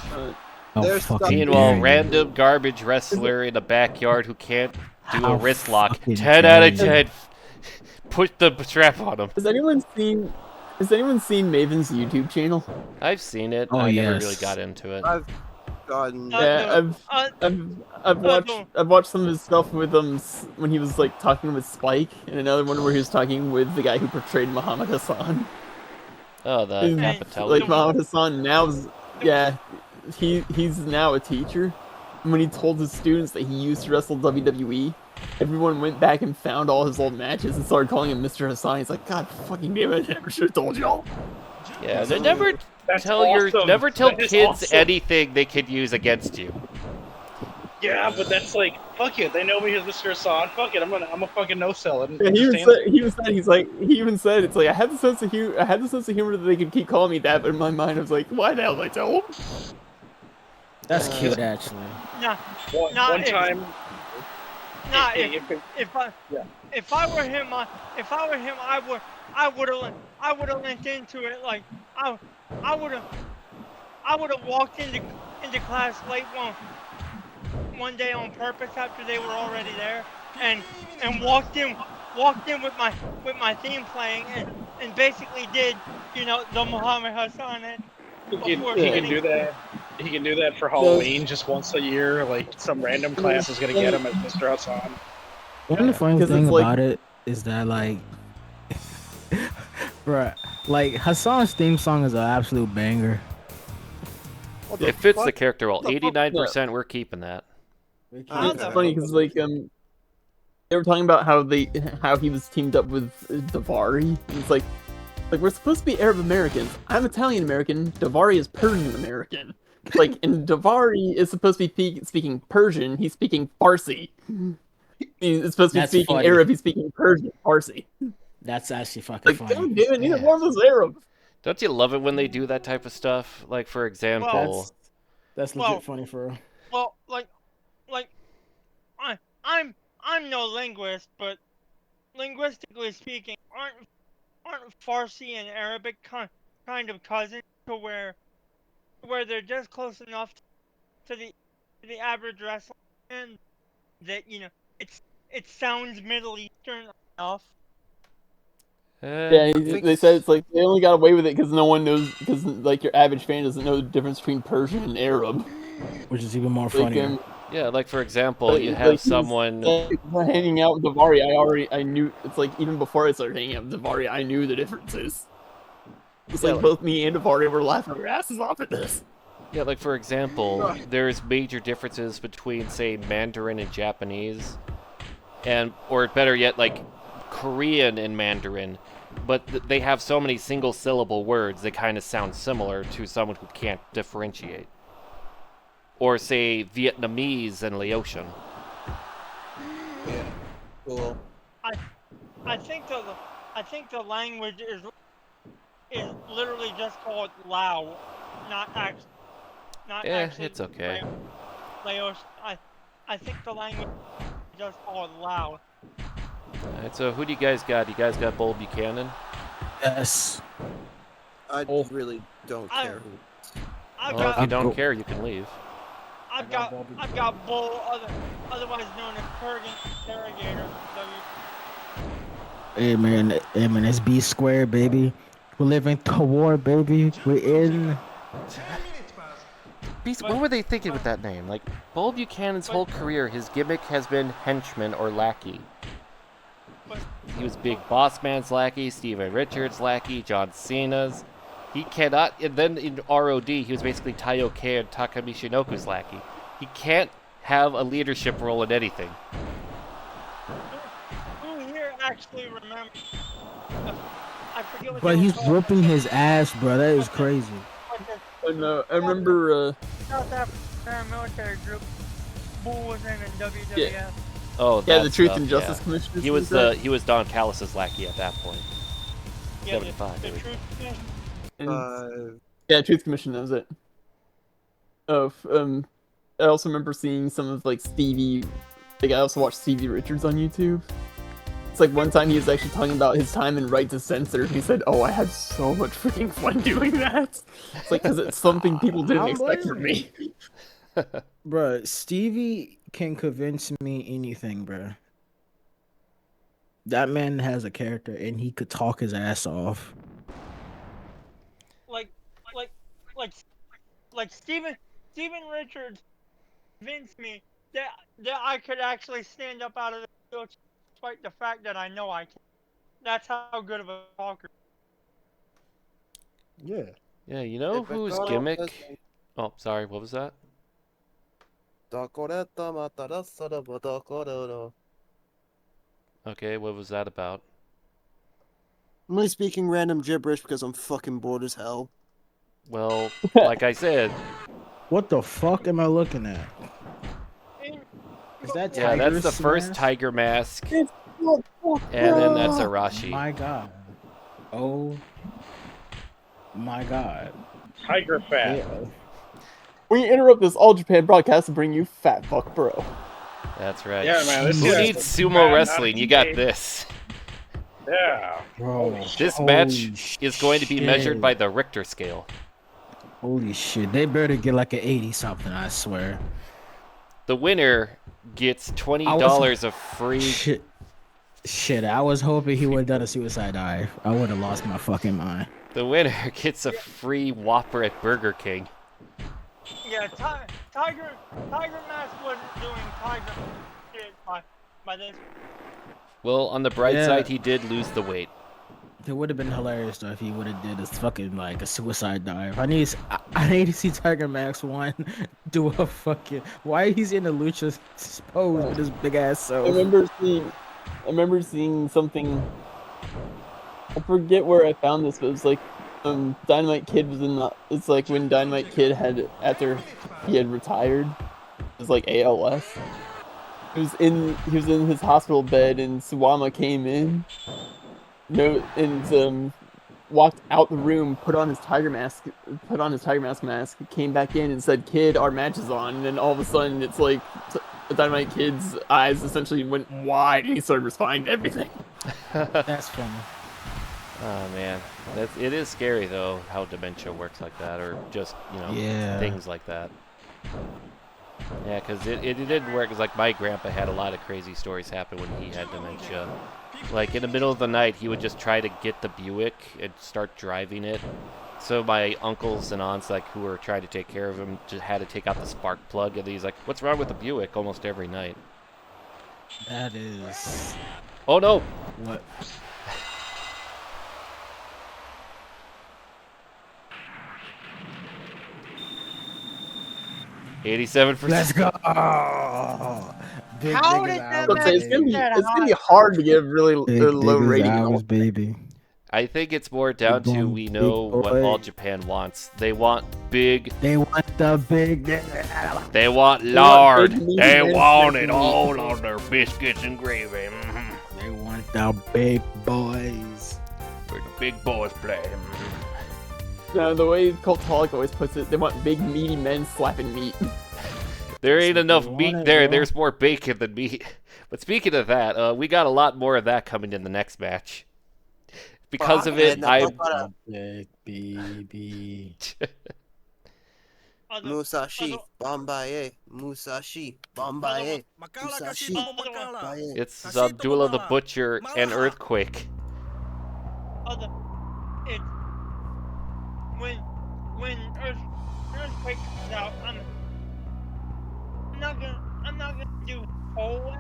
Oh,
They're
fucking
stuck-
Meanwhile,
dare you.
random garbage wrestler in the backyard who can't do a
How
wrist lock.
fucking
10 out of
dare you.
10. Put the strap on him.
Has anyone seen Maven's YouTube channel?
I've seen it.
Oh,
I never
yes.
really got into it.
I've gotten.
Yeah,
no,
I've watched some of his stuff with when he was like talking with Spike, and another one where he was talking with the guy who portrayed Muhammad Hassan.
Oh, the
And,
Capitelli.
like Muhammad Hassan he's now a teacher. And when he told his students that he used to wrestle WWE, everyone went back and found all his old matches and started calling him Mr. Hassan. He's like, God fucking damn it, I never should have told y'all.
Yeah, they never
That's
tell
awesome.
never tell
That is
kids
awesome.
anything they could use against you.
Yeah, but that's like, fuck it. They know me as Mr. Hassan. Fuck it. I'm a fucking no sell and
Yeah, he even
understand.
said, he even said, it's like, I had the sense of humor that they could keep calling me that, but in my mind I was like, why the hell did I tell them?
That's
Uh,
cute, actually.
Nah,
One time,
nah.
if it- yeah.
If I were him, I would have linked into it like I I would have walked into class late one day on purpose after they were already there, and walked in with my theme playing and basically did the Muhammad Hassan and before
he can
getting
do that. He can do that for Halloween just once a year. Like some random class is gonna get him as Mr. Hassan.
One of the funny
Because
thing
it's like,
about it is that like, bruh, like Hassan's theme song is an absolute banger.
What the
It fits the
fuck?
character well.
What the fuck?
89%, we're keeping that.
How
it's
the
funny because like they were talking about how he was teamed up with Davari. And it's like we're supposed to be Arab Americans. I'm Italian American. Davari is Persian American. Like, and Davari is supposed to be speaking Persian. He's speaking Farsi. He's supposed to be
That's
speaking
funny.
Arab. He's speaking Persian, Farsi.
That's actually fucking
Like,
funny.
God damn it, neither
Yeah.
one was Arab.
Don't you love it when they do that type of stuff? Like, for example,
That's
Well-
funny for real.
well like I'm no linguist, but linguistically speaking, aren't Farsi and Arabic kind of cousins to where they're just close enough to the average wrestler fan that it sounds Middle Eastern enough.
Yeah,
think
they said it's like they only got away with it because no one knows, because like your average fan doesn't know the difference between Persian and Arab.
Which is even more
Like,
funnier.
yeah, like for example, you
like,
have
he was,
someone.
like, hanging out with Davari. I knew. It's like even before I started hanging out with Davari, I knew the differences. It's like both me and Davari were laughing our asses off at this.
Yeah, like for example, there's major differences between, say, Mandarin and Japanese, or better yet, like Korean and Mandarin, but they have so many single syllable words that kind of sound similar to someone who can't differentiate. Or say Vietnamese and Laotian.
Yeah. Cool.
I think the language is literally just called Lao, not actually.
It's okay.
Laos. I think the language is just called Lao.
Alright, so who do you guys got? You guys got Bull Buchanan?
Yes.
I
Oh.
really don't
I-
care who.
I've
Well, if
got
you don't
go-
care, you can leave.
I've got Bull, otherwise known as Kurgan Interrogator.
Hey man, it's B squared, baby. We're living toward, baby. We're in.
What were they thinking with that name? Like, Bull Buchanan's whole career, his gimmick has been henchman or lackey. He was Big Boss Man's lackey, Steven Richards' lackey, John Cena's. He cannot, and then in ROD, he was basically Taiyo Kei and Takamishinoku's lackey. He can't have a leadership role in anything.
Who here actually remembers? I forget what
But
they
he's
were called.
whooping his ass, bro. That is crazy.
And I remember.
South African paramilitary group. Bull was in WWF.
Oh,
Yeah,
that
the Truth
stuff,
and Justice
yeah.
Commission.
He was Don Callis' lackey at that point.
Yeah,
75,
the
baby.
Truth Commission.
Yeah, Truth Commission. That was it. Oh, I also remember seeing some of like Stevie. Like I also watched Stevie Richards on YouTube. It's like one time he was actually talking about his time in Right to Censor. He said, "Oh, I had so much freaking fun doing that." It's like because it's something people didn't expect from me.
Bruh, Stevie can convince me anything, bruh. That man has a character and he could talk his ass off.
Like Steven Richards convinced me that I could actually stand up out of the field despite the fact that I know I can. That's how good of a talker.
Yeah.
Yeah, you know
If it
whose
got
gimmick...
off this-
Oh, sorry, what was that? Okay, what was that about?
I'm only speaking random gibberish because I'm fucking bored as hell.
Well, like I said,
What the fuck am I looking at? Is that
yeah, that's the
Tiger's
first
mask?
Tiger mask, and then that's Arashi.
My God. Oh my God.
Tiger fat.
Yeah.
We interrupt this All Japan broadcast to bring you Fat Fuck Bro.
That's right.
Yeah, man. This
Who
guy's
needs
a
sumo
fat, not
wrestling?
a
You got
kid.
this.
Yeah.
Bro.
This
Holy
match is going to be measured
shit.
by the Richter scale.
Holy shit. They better get like an 80 something, I swear.
The winner gets $20 of free.
Shit, I was hoping he would have done a suicide dive. I would have lost my fucking mind.
The winner gets a free Whopper at Burger King.
Yeah, Tiger Mask wasn't doing Tiger shit by this.
Well, on the bright
Yeah.
side, he did lose the weight.
It would have been hilarious though if he would have did this fucking like a suicide dive. I need to see Tiger Max one do a fucking. Why he's in a lucha pose with his big ass
I
self?
remember seeing something. I forget where I found this, but it was like Dynamite Kid was in the. It's like when Dynamite Kid had after he had retired. It was like ALS. He was in his hospital bed, and Suwama came in. Walked out the room, put on his Tiger Mask mask, came back in and said, "Kid, our match is on." And then all of a sudden, it's like Dynamite Kid's eyes essentially went wide, and he started responding to everything.
That's funny.
Oh man, it is scary though how dementia works like that, or just
Yeah.
things like that. Yeah, because it didn't work. Cause like my grandpa had a lot of crazy stories happen when he had dementia. Like in the middle of the night, he would just try to get the Buick and start driving it. So my uncles and aunts, like who were trying to take care of him, just had to take out the spark plug, and he's like, "What's wrong with the Buick?" Almost every night.
That is
Oh no!
what.
87%.
Let's go. Big
How
niggas
did that
hours,
Let's say
baby.
it's gonna be hard to get a really
Big
low
niggas
rating.
hours, baby.
I think it's more down to
going
we
big
know what
boy.
All Japan wants. They want big.
They want the big.
They want
want
lard.
big meat
They
and
want
snacky
it
meat.
all on their biscuits and gravy. Mhm.
They want the big boys.
Where the big boys play.
The way Cultaholic always puts it, they want big meaty men slapping meat.
There ain't
That's what
enough
they
meat
wanted,
there.
bro.
There's more bacon than meat. But speaking of that, we got a lot more of that coming in the next match. Because of it, I
Big baby.
Musashi, Bombaye, Musashi, Bombaye, Musashi, Bombaye.
it's Abdullah the Butcher and Earthquake.
It's when Earthquake comes out, I'm not gonna do whole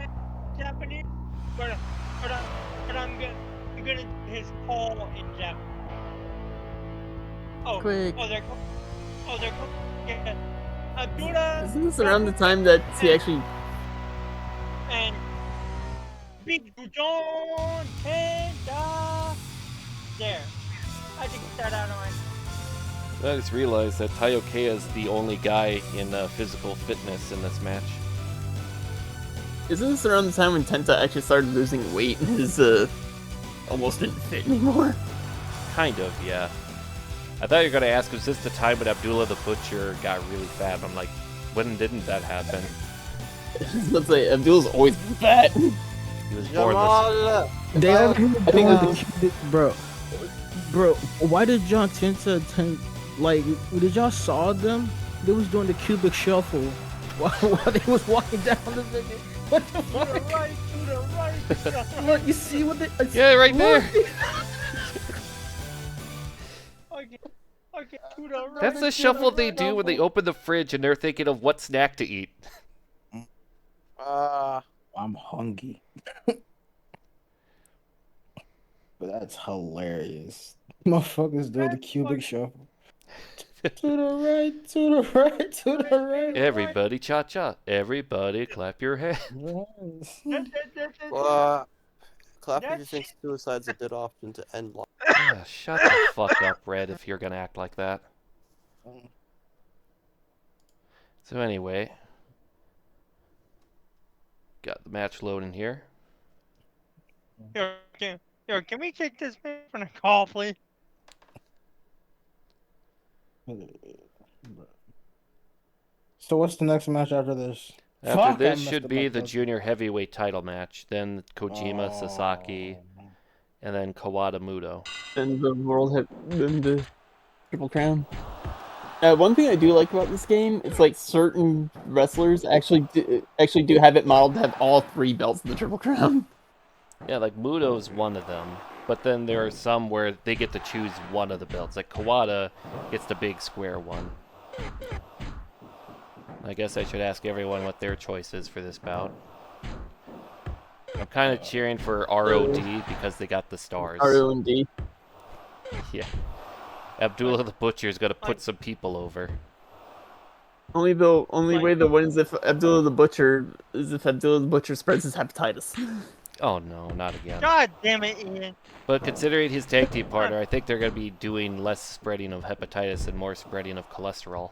Japanese, but I'm gonna do his call in Japanese.
Quick.
They're yeah. Abdullah.
Isn't this around the time that he actually?
And Big John Panda. There. I think that out of my.
I just realized that Taioke is the only guy in physical fitness in this match.
Isn't this around the time when Tenta actually started losing weight and his almost didn't fit anymore?
Kind of, yeah. I thought you were going to ask, was this the time when Abdullah the Butcher got really fat? I'm like, when didn't that happen?
Let's say Abdul's always been fat.
He was born this.
They
I
think bro, why did John Tenta like? Did y'all saw them? They was doing the cubic shuffle while they was walking down the thing. What the
To
fuck?
the right, to the right, to the right.
Look, you see what they?
Yeah, right there.
Okay, to the right.
That's the shuffle they do when they open the fridge and they're thinking of what snack to eat.
I'm hungry. But that's hilarious. Motherfuckers doing the cubic shuffle. To the right, to the right, to the right.
Everybody cha-cha. Everybody clap your hands.
Well, Clapper just thinks suicide's a good option to end life.
Yeah, shut the fuck up, Red, if you're gonna act like that. So anyway, got the match loading here.
Can we take this man from the call, please?
So what's the next match after this?
After
Fuck, I
this
messed
should
up
be
my
the
puzzle.
junior heavyweight title match, then Kojima,
Oh.
Sasaki, and then Kawada Muto.
And the Triple Crown. One thing I do like about this game, it's like certain wrestlers actually do have it modeled to have all 3 belts of the Triple Crown.
Yeah, like Muto's one of them, but then there are some where they get to choose one of the belts. Like Kawada gets the big square one. I guess I should ask everyone what their choice is for this bout. I'm kind of cheering for ROD because they got the stars.
R.O.D.
Yeah. Abdullah the Butcher's got to put some people over.
Only way they'll win is if Abdullah the Butcher spreads his hepatitis.
Oh no, not again.
God damn it, Ian.
But considering his tag team partner, I think they're going to be doing less spreading of hepatitis and more spreading of cholesterol.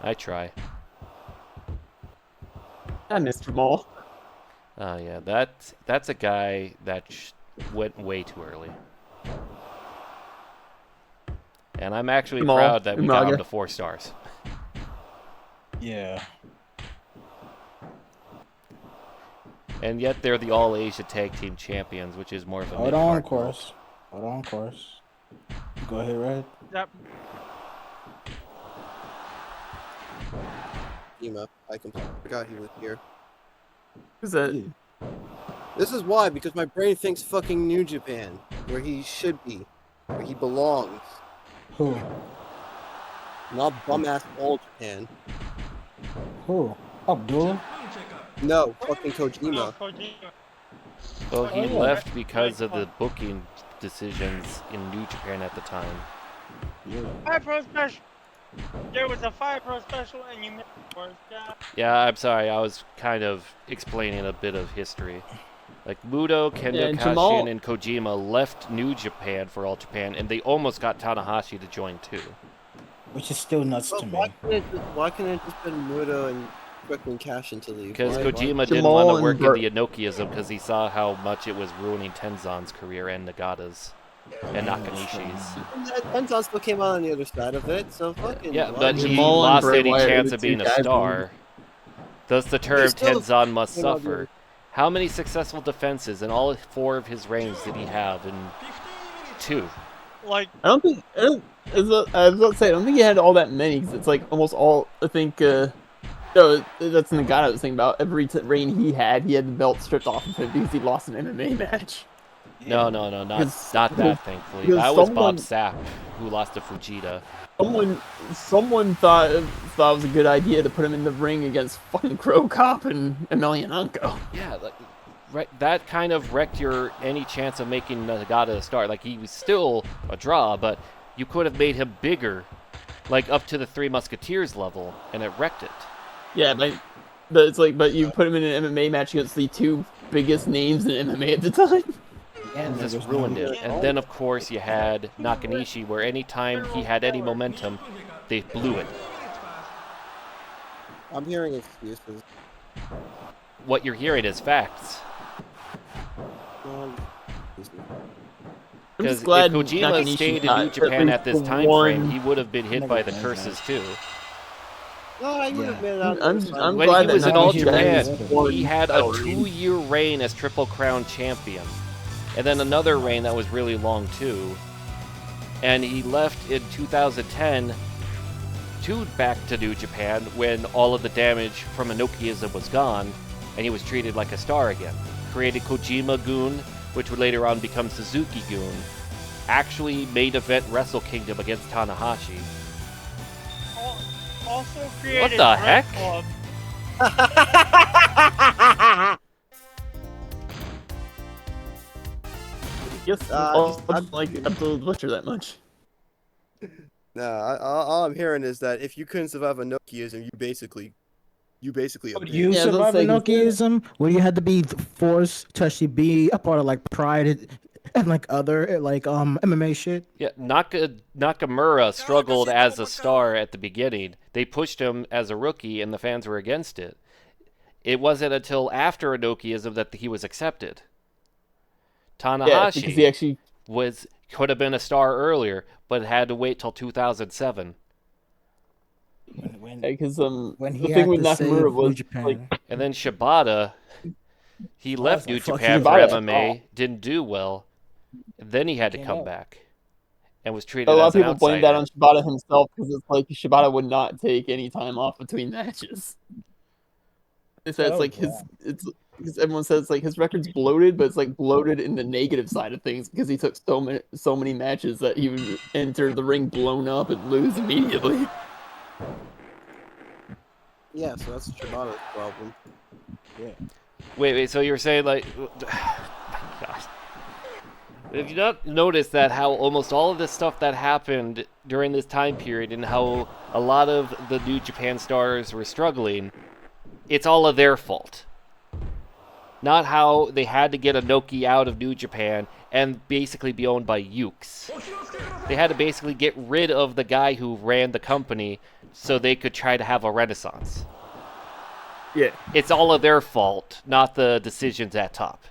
I try.
I missed Jamal.
Oh yeah, that's a guy that went way too early. And I'm actually
Jamal,
proud that we got him
Umaga.
to 4 stars.
Yeah.
And yet they're the All Asia Tag Team Champions, which is more of a
Hold on,
mid-card belt.
course. Hold on, course. Go ahead, Red.
Yep.
Kojima. I completely forgot he was here.
Who's that?
This is why, because my brain thinks fucking New Japan, where he should be, where he belongs,
Who?
not bum-ass All Japan.
Who? Abdullah?
No, fucking
No,
Kojima.
Kojima.
Well, he
Oh, yeah.
left because of the booking decisions in New Japan at the time.
Yeah.
Fire Pro special. There was a Fire Pro special and you missed it first. Yeah.
Yeah, I'm sorry, I was kind of explaining a bit of history. Like, Muto, Kendo
Yeah, and
Kashin,
Jamal-
and Kojima left New Japan for All Japan, and they almost got Tanahashi to join too.
Which is still nuts
Well,
to
why
me.
can't it just been Muto and freaking Cash to leave?
Because
Why-
Kojima didn't
Jamal
want to
and
work in
Bart-
the Inokiism because he saw how much it was ruining Tenzan's career and Nagata's and Nakanishi's.
Tenzan still came out on the other side of it, so fucking.
Yeah,
why
but
did
he
Jamal and
lost
Bray
any
Wyatt were
chance
the
of
two
being a
guys who-
star. Thus the term
still
Tenzan must
came out the
suffer. How many successful defenses in all 4 of his reigns did he have in 2?
Like,
I was about to say, I don't think he had all that many, because it's like almost all, I think, no, that's Nagata I was thinking about. Every reign he had the belt stripped off of him because he lost an MMA match.
No, not that, thankfully.
because
That was
someone-
Bob Sapp, who lost to Fujita.
Someone thought it was a good idea to put him in the ring against fucking Crow Cop and Emelianenko.
Yeah, like, right, that kind of wrecked your any chance of making Nagata a star. Like, he was still a draw, but you could have made him bigger, like up to the Three Musketeers level, and it wrecked it.
Yeah, but it's like, but you put him in an MMA match against the 2 biggest names in MMA at the time.
And
Just
there's
ruined
no-
it. And then, of course, you had Nakanishi, where any time he had any momentum, they blew it.
I'm hearing excuses.
What you're hearing is facts.
Um,
I'm
Because
just glad
if Kojima
Nakanishi
stayed in
got
New Japan at this time
one-
frame, he would have been hit by the curses too.
no, I would have
Yeah.
made it out.
I'm
When
glad
he
that
was in All
Nakanishi
Japan,
has one
he had a
title reign.
2-year reign as Triple Crown champion. And then another reign that was really long too. And he left in 2010 back to New Japan when all of the damage from Inokiism was gone, and he was treated like a star again. Created Kojima-gun, which would later on become Suzuki-gun. Actually main event Wrestle Kingdom against Tanahashi.
also created
the
Red
heck?
Club.
Yes, I don't like Abdul Butcher that much.
No, all I'm hearing is that if you couldn't survive a Nokiism, you basically
Would
abandoned.
you
Yeah, I was
survive
gonna say,
Inokiism? Where you had to be forced to actually be a part of like Pride and like other like MMA shit.
Yeah, Nakamura struggled as a star at the beginning. They pushed him as a rookie, and the fans were against it. It wasn't until after Inokiism that he was accepted.
Yeah, because he
Tanahashi
actually
could have been a star earlier, but had to wait till 2007.
because
When
the
he
thing
had
with
to save
Nakamura
New
was
Japan.
like
And then Shibata, he
Well,
left
that's like,
New
fuck
Japan
you.
for
Shibata
MMA, didn't do well, and then he had to
Came
come
out.
back and was
a
treated
lot
as
of
an
people blame that
outsider.
on Shibata himself because it's like Shibata would not take any time off between matches. It's that it's
Oh,
like it's because everyone says like his record's bloated, but it's like bloated in the negative side of things because he took so many matches that he would enter the ring blown up and lose immediately.
Yeah, so that's Shibata's problem.
Wait, so you were saying like, gosh. Have you not noticed that how almost all of this stuff that happened during this time period and how a lot of the New Japan stars were struggling, it's all of their fault. Not how they had to get Inoki out of New Japan and basically be owned by Ukes. They had to basically get rid of the guy who ran the company so they could try to have a renaissance.
Yeah.
It's all of their fault, not the decisions at top.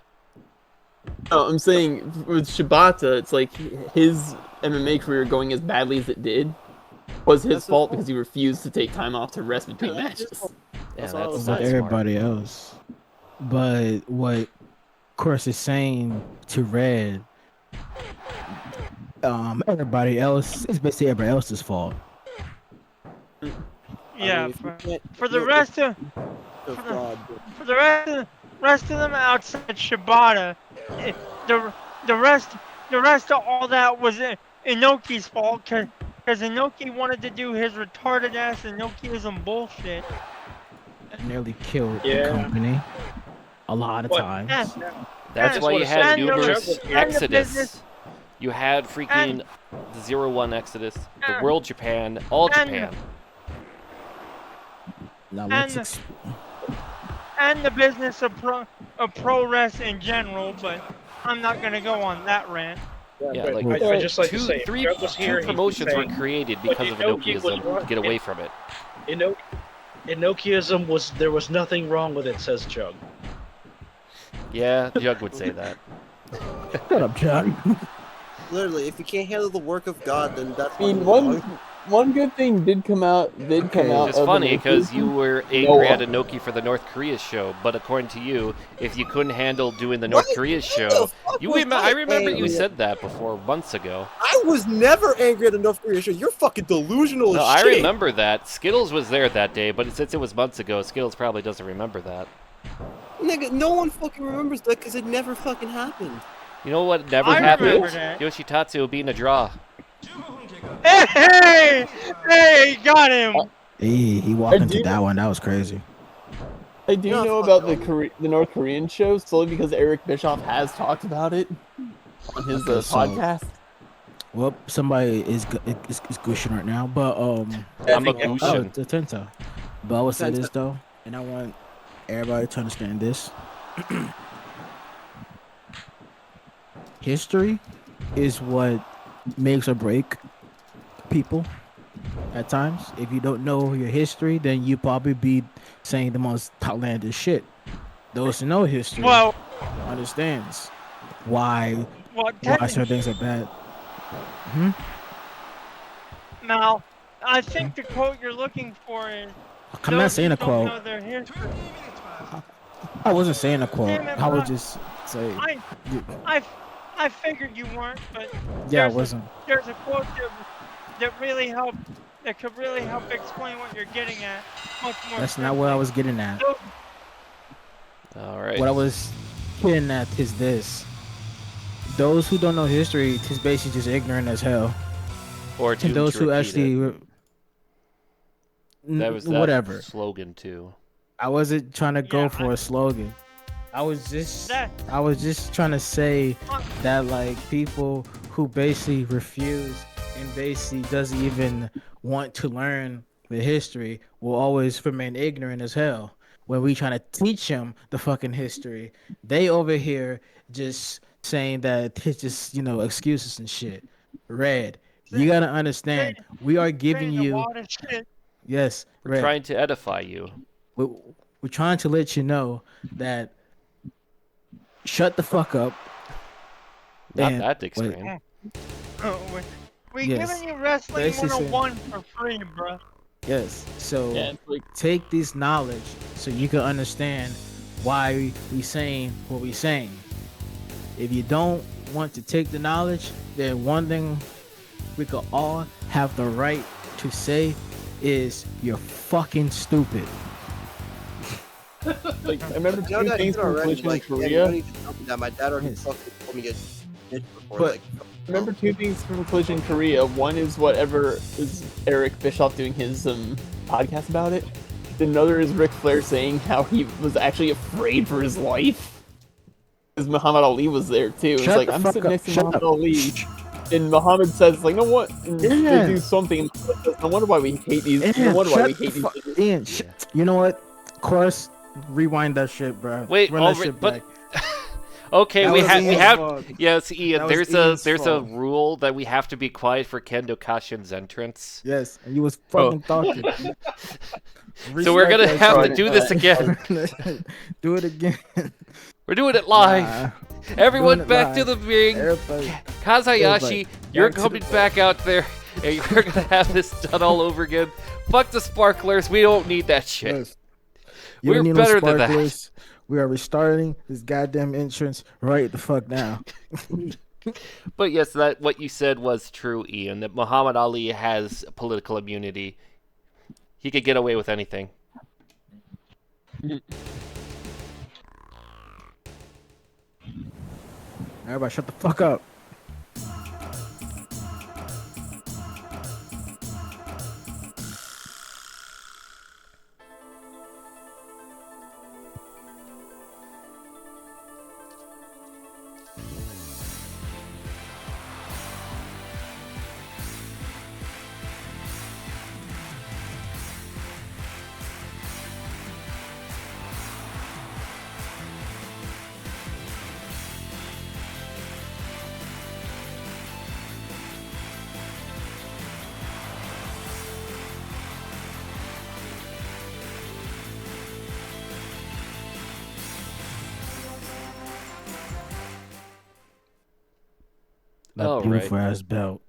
No, I'm saying with Shibata, it's like his MMA career going as badly as it did was his fault because he refused to take time off to rest between matches.
Yeah,
That's what I
that's
was
not
With
saying.
smart.
everybody else. But what Course is saying to Red, everybody else, it's basically everybody else's fault.
Yeah,
if you can't-
for the
no,
rest of
oh,
for the-
God.
for the rest of them outside Shibata, eh, the rest of all that was Inoki's fault because Inoki wanted to do his retarded ass Inokiism bullshit.
Nearly killed the
Yeah.
company a lot of
What?
times.
And,
That's
and-
why you had
and the-
numerous
and the
Exodus.
business-
You had freaking the 01 Exodus, the
and-
World Japan, All
and-
Japan.
Now
and-
let's
and the business of pro wrestling in general, but I'm not gonna go on that rant.
Yeah,
but
like
I just like to say, if
three
Jug was here, he'd be
promotions were
saying,
created
but
because of
Inoki was
Inokiism
wrong.
to get away from it.
Inokiism was there was nothing wrong with it, says Jug.
Yeah, Jug would say that.
shut up, John.
Literally, if you can't handle the work of God, then that's
I mean,
wrong.
one good thing did come out.
It's
of
funny
Inoki.
because you were angry at Inoki for the North Korea show, but according to you, if you couldn't handle doing the North
What?
Korea
What
show,
the fuck was
I remember you
angry at?
said that before months ago.
I was never angry at the North Korea show. You're fucking delusional
No,
as
I
shit.
remember that. Skittles was there that day, but since it was months ago, Skittles probably doesn't remember that.
Nigga, no one fucking remembers that because it never fucking happened.
You know what never
I
happened?
remember that.
Yoshitatsu being a draw.
Hey, got him.
He walked
I
into
do-
that one. That was crazy.
I do
No,
know
fuck
about the North Korean show solely because Eric Bischoff has talked about it on his
Okay, so-
podcast.
Well, somebody is gushing right now, but
I'm a
oh,
Gushin.
it's a Tenta. But I would say this
Tenta.
though, and I want everybody to understand this. History is what makes or break people at times. If you don't know your history, then you probably be saying the most outlandish shit. Those who know history
Well,
understands why
technically,
certain things are bad.
Mal, I think the quote you're looking for is.
I'm not
"Those
saying
who
a
don't
quote.
know their history."
I wasn't saying a quote.
Damn it,
I
bro.
would just say,
I figured you weren't, but
yeah, I
there's a-
wasn't.
there's a quote that could really help explain what you're getting at much more.
That's not what I was getting at.
Those-
All right.
What I was getting at is this. Those who don't know history is basically just ignorant as hell.
Or
And those who actually...
that was that
whatever.
slogan too.
I wasn't trying to go
Yeah,
for a slogan. I was just
That-
trying to say that like people who basically refuse and basically doesn't even want to learn the history will always remain ignorant as hell. When we trying to teach them the fucking history, they over here just saying that it's just excuses and shit. Red, you gotta understand. We are giving
Drink the
you
water shit.
yes,
We're
Red.
trying to edify you.
We're, we're trying to let you know that shut the fuck up.
Not
And
that
wait,
extreme.
We
Yes.
giving you wrestling
Basically saying-
101 for free, bro.
yes. So
Yeah, it's like
take this knowledge so you can understand why we saying what we saying. If you don't want to take the knowledge, then one thing we could all have the right to say is you're fucking stupid.
like I remember
You know
two
that
things
you
from
already,
Collision in
like, yeah, you
Korea.
don't need to tell me that. My dad already
Yes.
fucking told me a bitch before.
But-
Like,
Remember two things from Collision in Korea. One is whatever is Eric Bischoff doing his podcast about it. Another is Ric Flair saying how he was actually afraid for his life. Because Muhammad Ali was there too. It's
Shut
like
the
I'm
fuck
sitting
up.
next to
Shut
Muhammad
up.
Ali. And Muhammad says, like, no what? And
Yeah.
they do something. No wonder why we hate these. No
Ian,
wonder why we
shut the
hate these.
fuck.
videos.
Ian, you know what? Of course, rewind that shit, bro.
Wait,
Run that shit
but
back.
okay,
That
we
was
have
Ian's fault.
yes, Ian.
That was
There's
Ian's
there's a
fault.
rule that we have to be quiet for Kendo Kashin's entrance.
Yes, and you was fucking talking.
So we're gonna
Respect that
have to
shit.
do this again.
Do it again.
We're doing it live.
Nah,
Everyone
doing it
back to
live.
the ring.
everybody.
Kazayashi, you're
back to
coming
the-
back out there, and we're gonna have this done all over again. Fuck the sparklers. We don't need that shit.
Yes. You
We're
don't need no
better than that.
sparklers. We are restarting this goddamn entrance right the fuck now.
But yes, that what you said was true, Ian. That Muhammad Ali has political immunity. He could get away with anything.
Everybody, shut the fuck up. That
All
beautiful ass belt.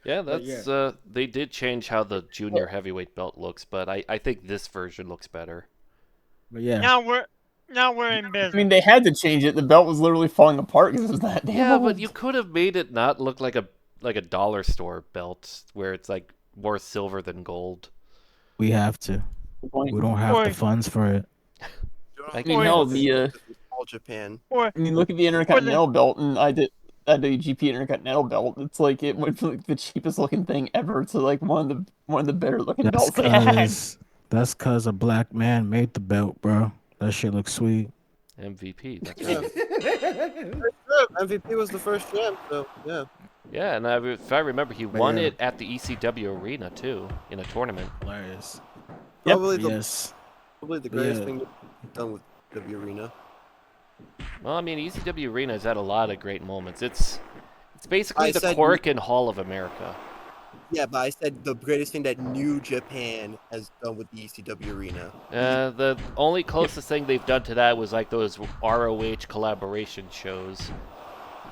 Yeah, that's they did change how the junior heavyweight belt looks, but I think this version looks better.
But yeah,
Now we're in
I
business.
mean, they had to change it. The belt was literally falling apart because it was that damn
Yeah,
old.
but you could have made it not look like a dollar store belt where it's like more silver than gold.
we have to. We don't have the
Oi.
funds for it.
I
I mean,
Oi.
hell,
all Japan.
I mean, look at the Intercontinental belt, and I did IWGP Intercontinental belt. It's like it went from like the cheapest looking thing ever to like one of the better looking
That's
belts they had.
that's cause a black man made the belt, bro. That shit looks sweet.
MVP. That's
Yeah.
right.
Yeah, MVP was the first champ, so yeah.
Yeah, and if I remember, he won
yeah.
it at the ECW arena too in a tournament.
Hilarious.
Probably
Yes.
probably the greatest
Yeah.
thing done with W Arena.
Well, I mean, ECW arena has had a lot of great moments. It's basically
I
the
said-
Korakuen Hall of America.
Yeah, but I said the greatest thing that New Japan has done with the ECW Arena.
The only closest thing they've done to that was like those ROH collaboration shows.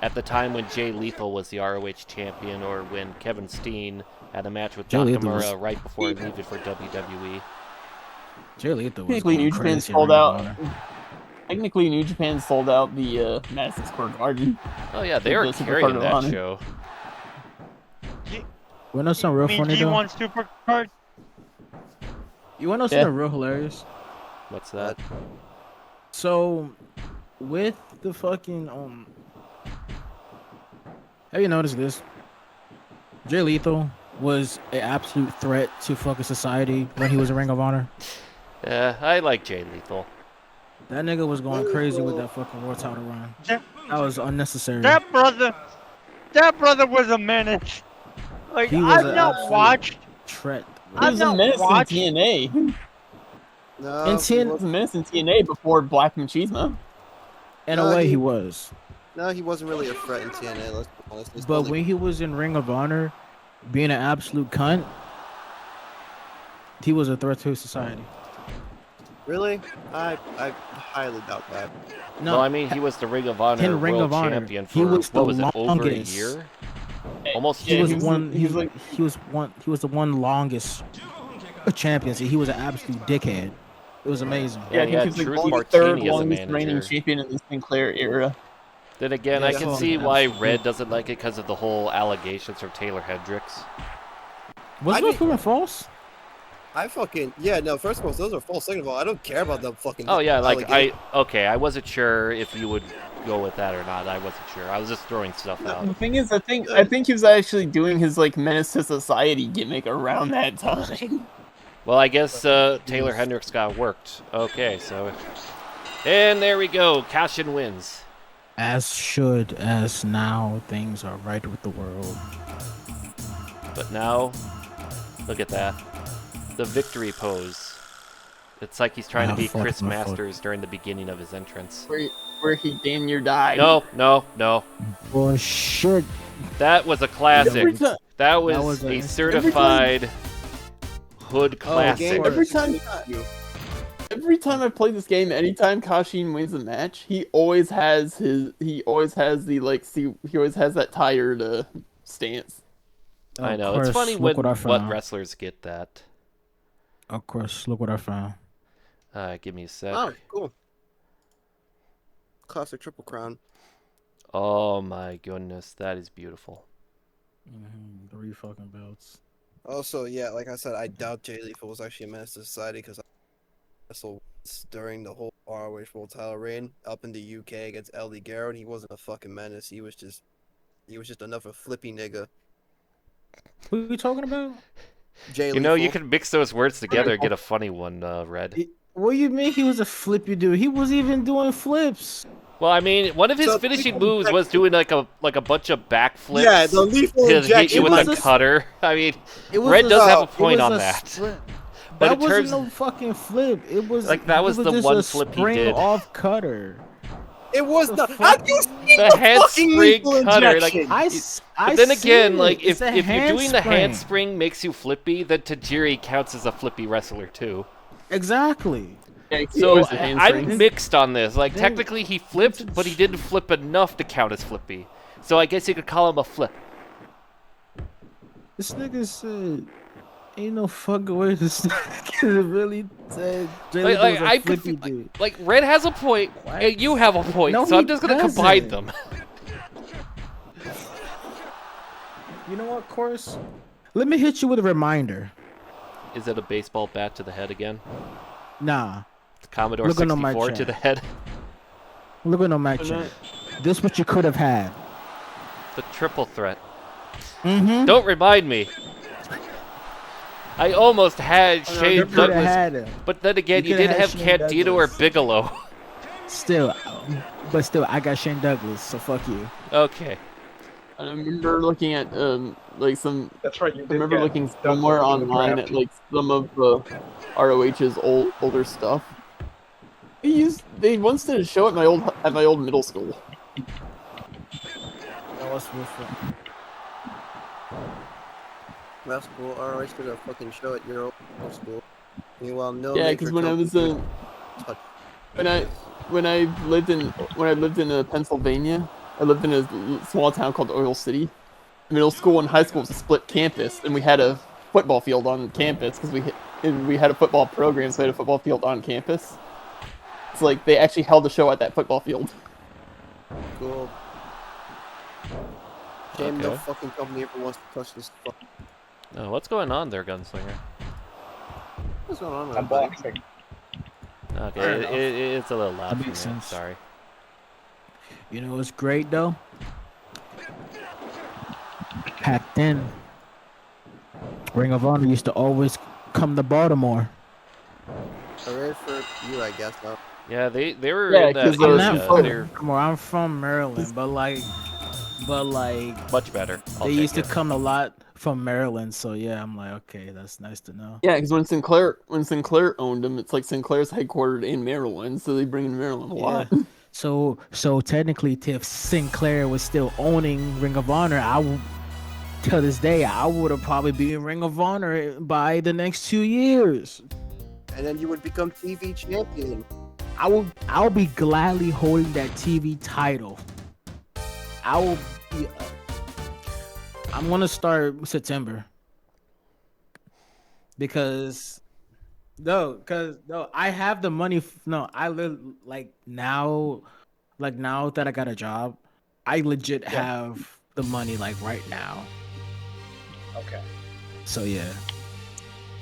At the time when Jay Lethal was the ROH champion, or when Kevin Steen had a match with
Jay Lethal
Nakamura
was-
right before he leaved it for WWE.
Jay Lethal was
Technically,
going
New Japan
crazy
sold
around
out.
the corner.
Technically, New Japan sold out the Madison Square Garden.
Oh yeah, they were
The Super
carrying
Card of
that
Honor.
show.
You wanna know something real funny though?
G1 Supercard.
You wanna know
Yeah.
something real hilarious?
What's that?
So, with the fucking have you noticed this? Jay Lethal was an absolute threat to fucking society when he was in Ring of Honor.
Yeah, I like Jay Lethal.
That nigga was going crazy with that fucking world title run.
That,
That was unnecessary.
that brother was a menace. Like
He was
I've
an
not
absolute-
watched.
Threat.
He
I've
was a
not
menace in
watched.
TNA. He
No,
And
he
TN
was
wasn't.
a menace in TNA before Black Machismo.
In a
No,
way,
he-
he was.
No, he wasn't really a threat in TNA. Let's be honest. It's
But
only-
when he was in Ring of Honor, being an absolute cunt, he was a threat to society.
Really, I highly doubt that.
No,
Well, I mean, he was the Ring of Honor
in Ring
World
of Honor,
Champion
he
for
was the
what was it, over a
longest.
year? Almost
he
Yeah,
was
he was
one.
the-
He
he
was
was
he was the one longest champion. So he was an absolute dickhead. It was amazing.
Yeah,
I
he
think
had
he's like
Truth
the
Martini
third
as a
longest reigning
manager.
champion in the Sinclair era.
Then again, I
Yeah,
can
so
see why
absolutely.
Red doesn't like it because of the whole allegations from Taylor Hendricks.
Was
I
those
didn't-
proven false?
I fucking no. First of all, those are false. Second of all, I don't care about them fucking.
Oh yeah, like
allegations.
I wasn't sure if you would go with that or not. I wasn't sure. I was just throwing stuff out.
The thing is, I think he was actually doing his like menace to society gimmick around that time.
Well, I guess Taylor Hendricks got worked. Okay, so and there we go. Cashin wins.
As now things are right with the world.
But now, look at that. The victory pose. It's like he's trying to
Ah,
be
fuck
Chris
my foot.
Masters during the beginning of his entrance.
Where he damn near died.
No.
Bullshit.
That was a classic.
Every time,
That was
was
a
a-
certified hood classic.
game
every
over.
time- every time I play this game, anytime Kashin wins a match, he always has that tired stance.
I know.
Of
It's
course,
funny
look
when
what I
what
found.
wrestlers get that.
Of course, look what I found.
Give me a sec.
Oh, cool. Classic Triple Crown.
Oh my goodness, that is beautiful.
3 fucking belts.
Also, yeah, like I said, I doubt Jay Lethal was actually a menace to society because I wrestled during the whole ROH World Title reign up in the UK against El Ligero, and he wasn't a fucking menace. He was just another flippy nigga.
Who are you talking about?
Jay
You know, you
Lethal.
can mix those words together and get a funny one, Red.
What do you mean he was a flippy dude? He was even doing flips.
Well, I mean, one of his
So,
finishing
lethal
moves was doing like a bunch of backflips.
Yeah, the lethal
to hit
injection.
you with
was
a
a-
cutter. I mean,
It was
Red
a-
does have a
it
point
was
on
a
that.
split.
But
That
in
wasn't
terms-
no fucking flip. It was
Like, that was
it
the
just
one
a
flip he
spring
did.
off cutter.
It was
The
not.
fuck?
Have you seen
The
the
head
fucking
spring
lethal
cutter, like,
injection?
But then again, like
it's
if
a
you're doing the
handspring.
handspring makes you flippy, then Tajiri counts as a flippy wrestler too.
Exactly.
Yeah, he
So
always the
I'm
hamstrings.
mixed on this. Like
Then-
technically he flipped, but he didn't flip enough to count as flippy. So I guess you could call him a flip.
This nigga said, "Ain't no fucking way this nigga really said Jay
Like,
Lethal was a
I'm
flippy
confused.
dude."
Like Red has a point,
What?
and you have a point.
No,
so I'm
he
just gonna combine
doesn't.
them.
You know what, Course? Let me hit you with a reminder.
Is it a baseball bat to the head again?
Nah,
Commodore
Look on my
64 to
chat.
the head.
look at no mic check. This what you could have had.
The triple threat.
Mm-hmm.
Don't remind me. I almost had Shane
You could have
Douglas,
had him.
but then again,
You
you
coulda
didn't
had
have
Shane
Candido or
Douglas.
Bigelow.
Still, I got Shane Douglas, so fuck you.
Okay.
I remember looking at like some.
That's right. You
I
did
remember
get
looking
Douglas
somewhere
in the
online
draft.
at like some of the ROH's older stuff. They once did a show at my old middle school.
That was real fun.
That's cool. ROH did a fucking show at your old school. Meanwhile, no.
Yeah,
major
because when I was
company touched-
when I lived in Pennsylvania, I lived in a small town called Oil City. Middle school and high school was a split campus, and we had a football field on campus because we had a football program, so we had a football field on campus. It's like they actually held the show at that football field.
Cool. Shame no
Okay.
fucking company ever wants to touch this.
Oh, what's going on there, Gunslinger?
What's going on? with
I'm
everybody?
boxing.
Okay,
Fair enough.
it's a little loud
That
for me.
makes sense.
Sorry.
You know what's great though? Packed in. Ring of Honor used to always come to Baltimore.
Hooray for you, I guess. Though.
Yeah, they were
Yeah,
in that
'cause they're
I'm
area.
not from
They're
Baltimore. I'm from Maryland, but like
much better. I'll
they
take
used to
it.
come a lot from Maryland. So yeah, I'm like, okay, that's nice to know.
Yeah, because when Sinclair owned them, it's like Sinclair's headquartered in Maryland, so they bring in Maryland a lot.
So technically, if Sinclair was still owning Ring of Honor, till this day, I would have probably been in Ring of Honor by the next 2 years.
And then you would become TV champion.
I'll be gladly holding that TV title. I will be, I'm gonna start September because no, I have the money. No, I live now that I got a job, I legit have the money like right now.
Okay.
So yeah.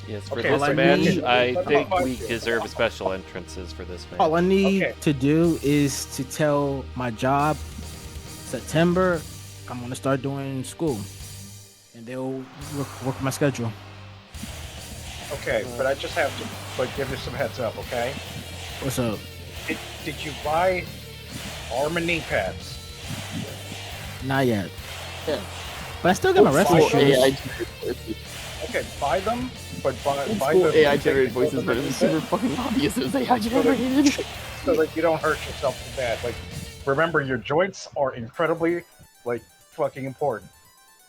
Yes, for
Okay,
this
so
match,
we-
I
let's
think
fight
we
you.
deserve special entrances for this match.
All I need
Okay.
to do is to tell my job September I'm gonna start doing school, and they'll work my schedule.
Okay, but I just have to give you some heads up, okay?
What's up?
Did you buy arm and knee pads?
Not yet.
Yeah.
But I still got my
Oh,
wrestling
fuck.
shoes.
AI generated voices.
Okay, buy them, but buy
Cool
them.
AI generated voices, but it was super fucking obvious it was AI generated.
so that you don't hurt yourself too bad. Like, remember, your joints are incredibly, fucking important.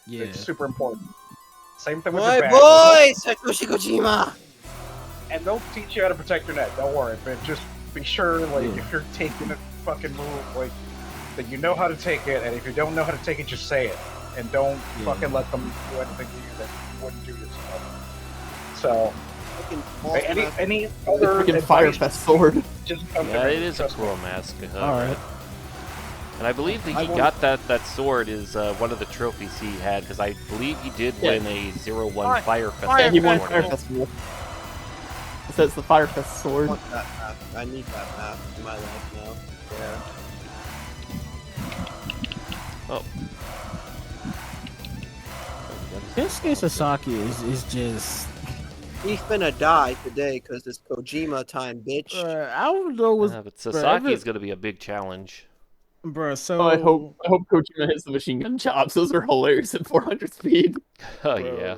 Yeah.
It's super important. Same thing with
My
your back.
boy, Satoshi Kojima.
And they'll teach you how to protect your neck. Don't worry, but just be sure, if you're taking a fucking move, that you know how to take it. And if you don't know how to take it, just say it, and don't fucking let them do anything to you that you wouldn't do yourself. So,
Fucking false mask.
any other
Freaking
advice,
Fire Fest sword.
just come to
Yeah,
me.
it is a
Trust me.
cool mask.
All right.
And I believe that
I
he
won't-
got that sword is one of the trophies he had, because I believe he did
Yeah.
win a 0-1
Fire-
Fire
Fire
Yeah, he won
Festival
Fire
tournament.
Festival. It says the Fire Fest
I
sword.
want that mask. I need that mask in my life now. Yeah.
Oh.
Shinsuke Sasaki is just.
He's finna die today because it's Kojima time, bitch.
I don't know what's.
But Sasaki is going to be a big challenge.
Bruh, so
Oh, I hope Kojima hits the machine gun chops. Those are hilarious at 400 speed.
Oh,
Bro.
yeah.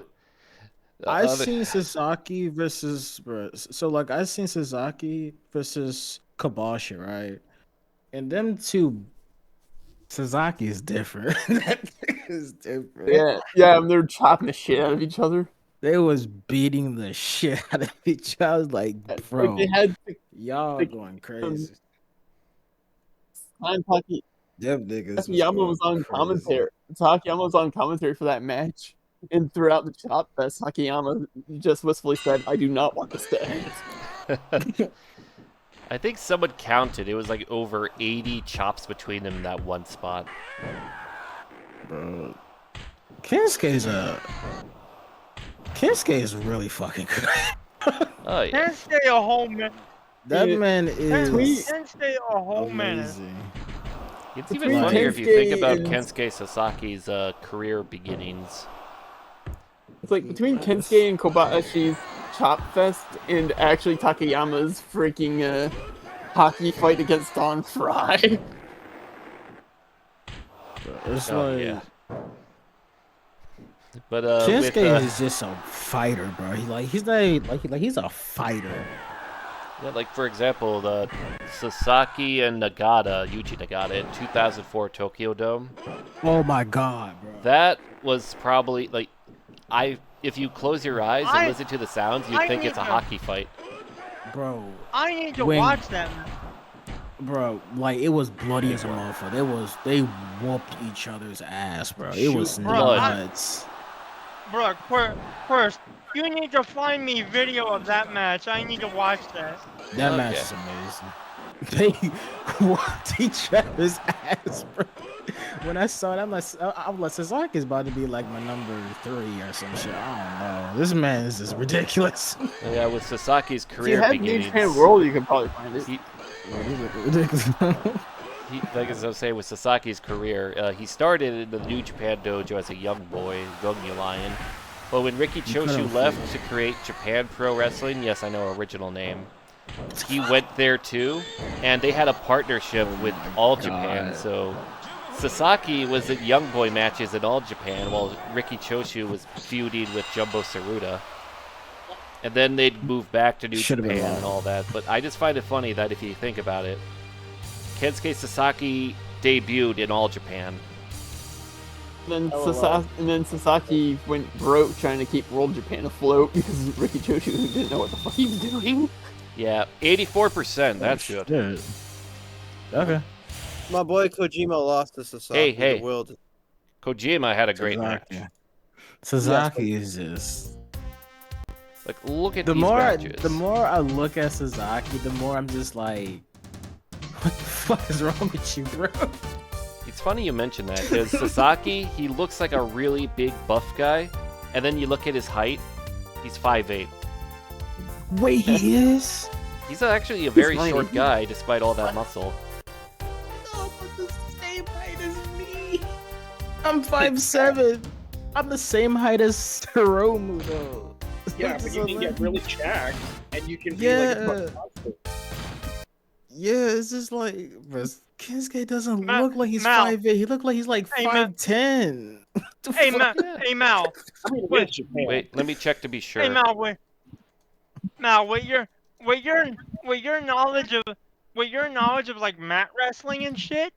I've seen Sasaki versus I've seen Sasaki versus Kobashi, right? And them two, Sasaki is different. That thing is different.
Yeah, and they're chopping the shit out of each other.
They was beating the shit out of each other. I was like, bro,
Like they had
y'all
like,
going crazy.
Taki
Them niggas.
Takayama was on commentary. Takayama was on commentary for that match. And throughout the chop fest, Takayama just wistfully said, I do not want this to end.
I think someone counted. It was like over 80 chops between them in that one spot.
Bro, Kensuke is really fucking good.
Oh, yeah.
Can't stay a whole minute.
That
Yeah.
man is
Can't stay a whole minute.
amazing.
It's even
Between
funnier if you think
Kensuke
about
and-
Kensuke Sasaki's career beginnings.
It's like between Kensuke and Kobashi's chop fest and actually Takayama's freaking hockey fight against Don Fry.
It's
Oh,
like
yeah. But with,
Kensuke is just a fighter, bro. He's a fighter.
yeah, like for example, the Sasaki and Nagata, Yuji Nagata in 2004 Tokyo Dome.
Oh my god, bro.
That was probably like, if you close your eyes and
I-
listen to the sounds, you'd
I
think it's a
need to-
hockey fight.
Bro,
I need to
When-
watch them.
bro, like it was bloody as a motherfucker. They whooped each other's ass, bro. It was
Shoot
blood.
nuts.
Bro, first, you need to find me video of that match. I need to watch that.
That
Okay.
match is amazing. They whooped each other's ass, bro. When I saw it, I'm like, Sasaki's about to be like my number 3 or some shit. I don't know. This man is just ridiculous.
Yeah, with Sasaki's
If you
career
had New
beginnings.
Japan World, you could probably find it.
He,
Ridiculous.
like as I was saying, with Sasaki's career, he started in the New Japan dojo as a young boy, Gungi Lion. But when Riki Choshu
could've-
left to create Japan Pro Wrestling, yes, I know, original name, he went there too, and they had a partnership with All Japan.
God.
So Sasaki was in young boy matches in All Japan, while Riki Choshu was feuding with Jumbo Tsuruta. And then they'd move back to New
Should've been
Japan
wrong.
and all that. But I just find it funny that if you think about it, Kensuke Sasaki debuted in All Japan.
And then Sasaki went broke trying to keep World Japan afloat because Ricky Choshu didn't know what the fuck he was doing.
Yeah, 84%. That's good.
Shit. Okay.
My boy Kojima lost to Sasaki.
Hey.
The world.
Kojima had a great match.
Sasaki is just
Like, look at
the
these
more
matches.
the more I look at Sasaki, the more I'm just like, what the fuck is wrong with you, bro?
It's funny you mention that, because Sasaki, he looks like a really big buff guy, and then you look at his height, he's 5'8".
Wait, he is?
He's actually a very
tiny.
short guy, despite all that muscle.
No, but the same height as me. I'm 5'7". I'm the same height as Hiromu, though.
Yeah, but you can get really jacked, and you can be
Yeah.
like a fucking monster.
Yeah, it's just like, but Kensuke doesn't
Ma-
look like he's
Mal.
5'8". He look like he's like
Hey, Ma-
5'10".
Hey, Mal. Hey, Mal.
I mean,
Wait.
it's Japan.
Wait, let me check to be sure.
Hey, Mal. With your knowledge of like mat wrestling and shit,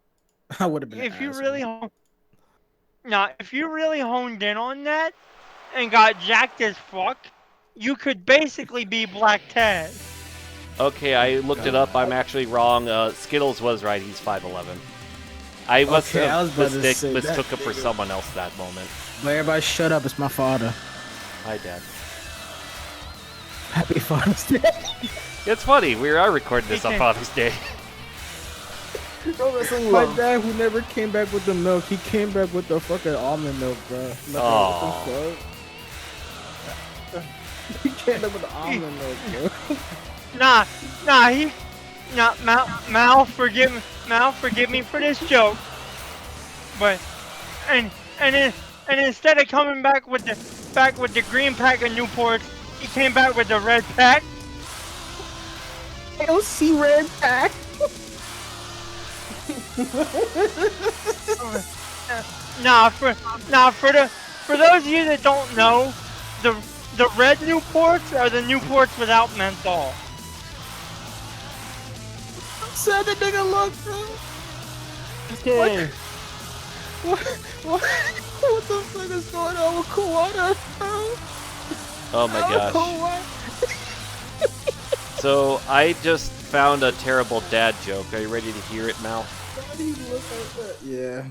I would have been.
if you really honed in on that and got jacked as fuck, you could basically be Black Taz.
Okay, I looked it up. I'm actually wrong. Skittles was right. He's 5'11". I must
Okay, I
have
was about to say that
mistook him for
nigga.
someone else that moment.
But everybody, shut up! It's my father.
Hi, Dad.
Happy Father's Day.
It's funny. We are recording this on
Okay.
Father's Day.
Pro wrestling
My
love.
dad, who never came back with the milk, he came back with the fucking almond milk, bro. Like,
Aw.
what the fuck? He came back with the almond milk, bro.
Mal, forgive me for this joke. But, and instead of coming back with the green pack of Newports, he came back with the red pack.
I don't see red pack.
For those of you that don't know, the red Newports are the Newports without menthol.
Sad the nigga look, bro.
Okay.
What the fuck is going on with Kawada, bro?
Oh my gosh.
Kawada.
So I just found a terrible dad joke. Are you ready to hear it, Mal?
Why do you look like that? Yeah.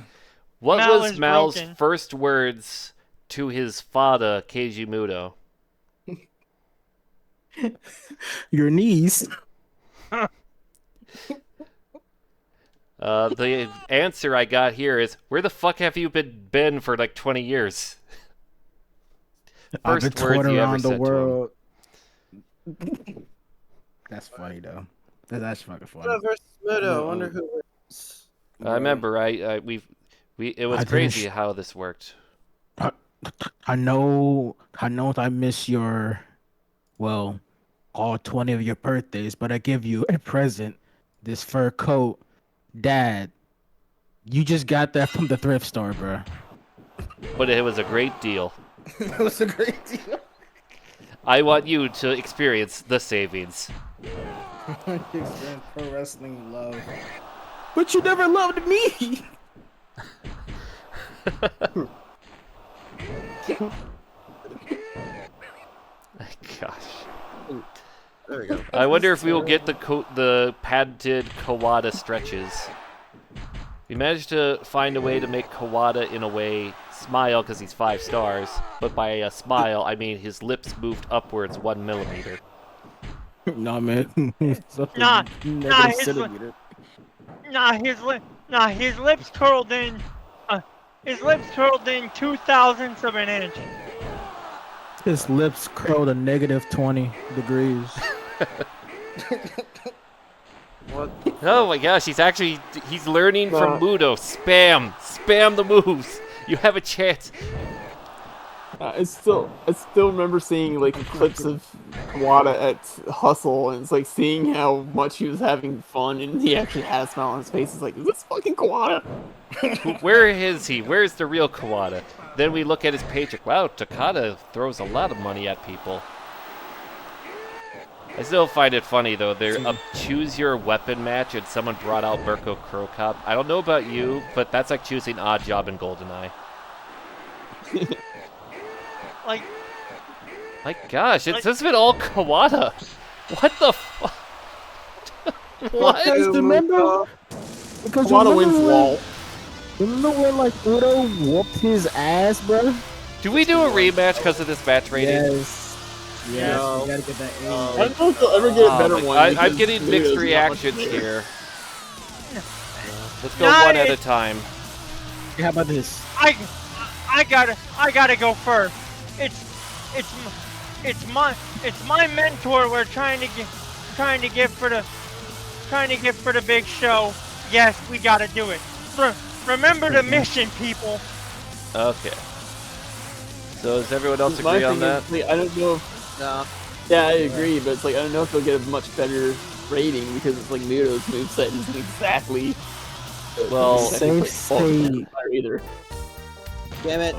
What
Mal
was
is
Mal's
broken.
first words to his father, Keiji Muto?
Your knees.
The answer I got here is, where the fuck have you been for like 20 years?
I've been
First words
touring
you ever
around the
said to him.
world. That's funny though. That's fucking funny.
Versus Muto. I wonder who wins.
I remember, it was
I
crazy
didn't
how this worked.
I know I miss your, well, all 20 of your birthdays, but I give you a present. This fur coat. Dad, you just got that from the thrift store, bro.
But it was a great deal.
That was a great deal.
I want you to experience the savings.
Pro wrestling love. But you never loved me.
Gosh.
There we go.
I wonder if we will get the patented Kawada stretches. We managed to find a way to make Kawada, in a way, smile because he's 5 stars. But by a smile, I mean his lips moved upwards 1 millimeter.
Nah, man.
Nah,
Negative
his
centimeter.
His lips curled in. His lips curled in 0.02 of an inch.
His lips curled a negative 20 degrees.
What?
Oh my gosh, he's learning from Muto. Spam the moves. You have a chance.
I still remember seeing like clips of Kawada at Hustle, and it's like seeing how much he was having fun, and he actually had a smile on his face. It's like, is this fucking Kawada?
Where is he? Where's the real Kawada? Then we look at his paycheck. Wow, Takada throws a lot of money at people. I still find it funny though. They're a choose your weapon match, and someone brought out Mirko Cro Cop. I don't know about you, but that's like choosing Oddjob and GoldenEye.
Like,
My gosh, it's just been all Kawada. What the fuck? What?
Guys, remember? Because
Kawada wins LOL.
Remember when like Udo whooped his ass, bro?
Do we do a rematch because of this match rating?
Yes. Yes,
No.
you gotta get that A.
I don't know if they'll ever get a better one.
I'm
because
getting
Muto's
mixed
not much
reactions
better.
here. Let's go
No,
one at a
it-
time.
Hey, how about this?
I gotta go first. It's my mentor. We're trying to get for the big show. Yes, we gotta do it. Remember the mission, people.
Okay. So does everyone else
My
agree on
thing
that?
is, like, I don't know if...
No.
Yeah, I agree, but it's like, I don't know if they'll get a much better rating because it's like Muto's moveset isn't exactly...
Well,
Safe state.
Either.
Damn it.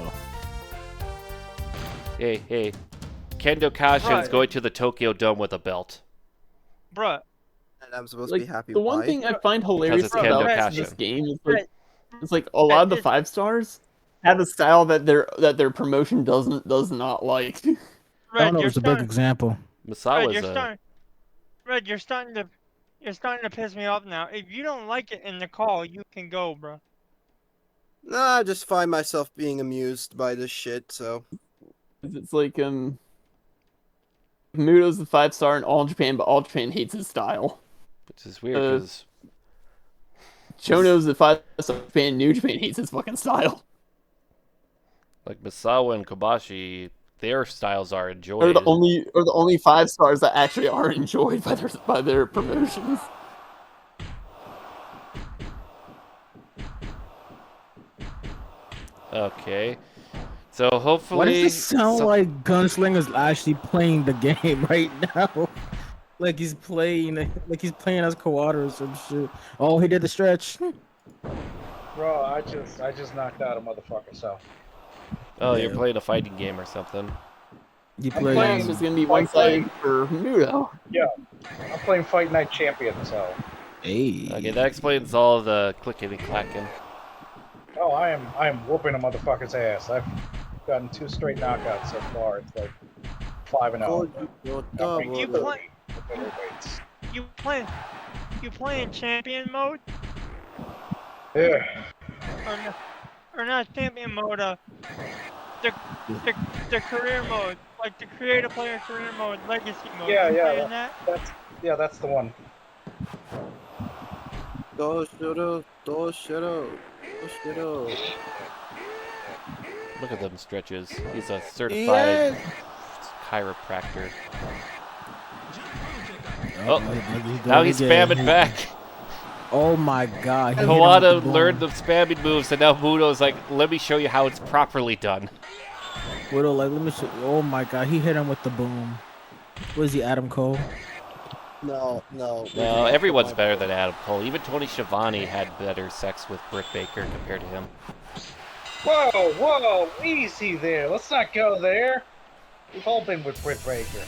Hey. Kendo Kashin's
Right.
going to the Tokyo Dome with a belt.
Bruh.
And I'm supposed
Like,
to be happy.
the one
Why?
thing I find hilarious
it's
about
Kendo
this
Kashin.
game is
Right.
it's like a lot of the
Right.
5-stars have a style that their promotion does not like.
Donald
You're
was a big
starting.
example.
Masawa's
You're starting to piss me off now. If you don't like it in the call, you can go, bro.
Nah, I just find myself being amused by this shit. So
It's like Muto's the 5-star in All Japan, but All Japan hates his style.
which is weird because
Chono's the 5-star in Japan, New Japan hates his fucking style.
like Masawa and Kobashi, their styles are enjoyed.
They're the only 5-stars that actually are enjoyed by their promotions.
Okay. So
Why
hopefully
does it sound like Gunslinger's actually playing the game right now? Like he's playing as Kawada or some shit. Oh, he did the stretch.
Bro, I just knocked out a motherfucker. So
Oh, you're playing a fighting game or something.
You
The
play.
plan is just gonna be one-sided for Muto.
I'm playing Fight Night Champion. So
Hey.
Okay, that explains all the clicking and clacking.
oh, I am whooping a motherfucker's ass. I've gotten 2 straight knockouts so far. It's like 5-0.
You play- You playing champion mode
Yeah.
or not champion mode? The career mode, like the creative player career mode, legacy mode.
Yeah,
You
yeah,
playing that?
That's the one.
Doshiro.
Look at them stretches. He's a certified chiropractor. Oh, now he's spamming back.
Oh my god. he hit him with
Kawada
the boom.
learned the spamming moves, and now Muto's like, let me show you how it's properly done.
Widow, like, let me show. Oh my god, he hit him with the boom. What is he, Adam Cole?
No.
No, everyone's better than Adam Cole. Even Tony Schiavone had better sex with Britt Baker compared to him.
Whoa, easy there. Let's not go there. We've all been with Britt Baker.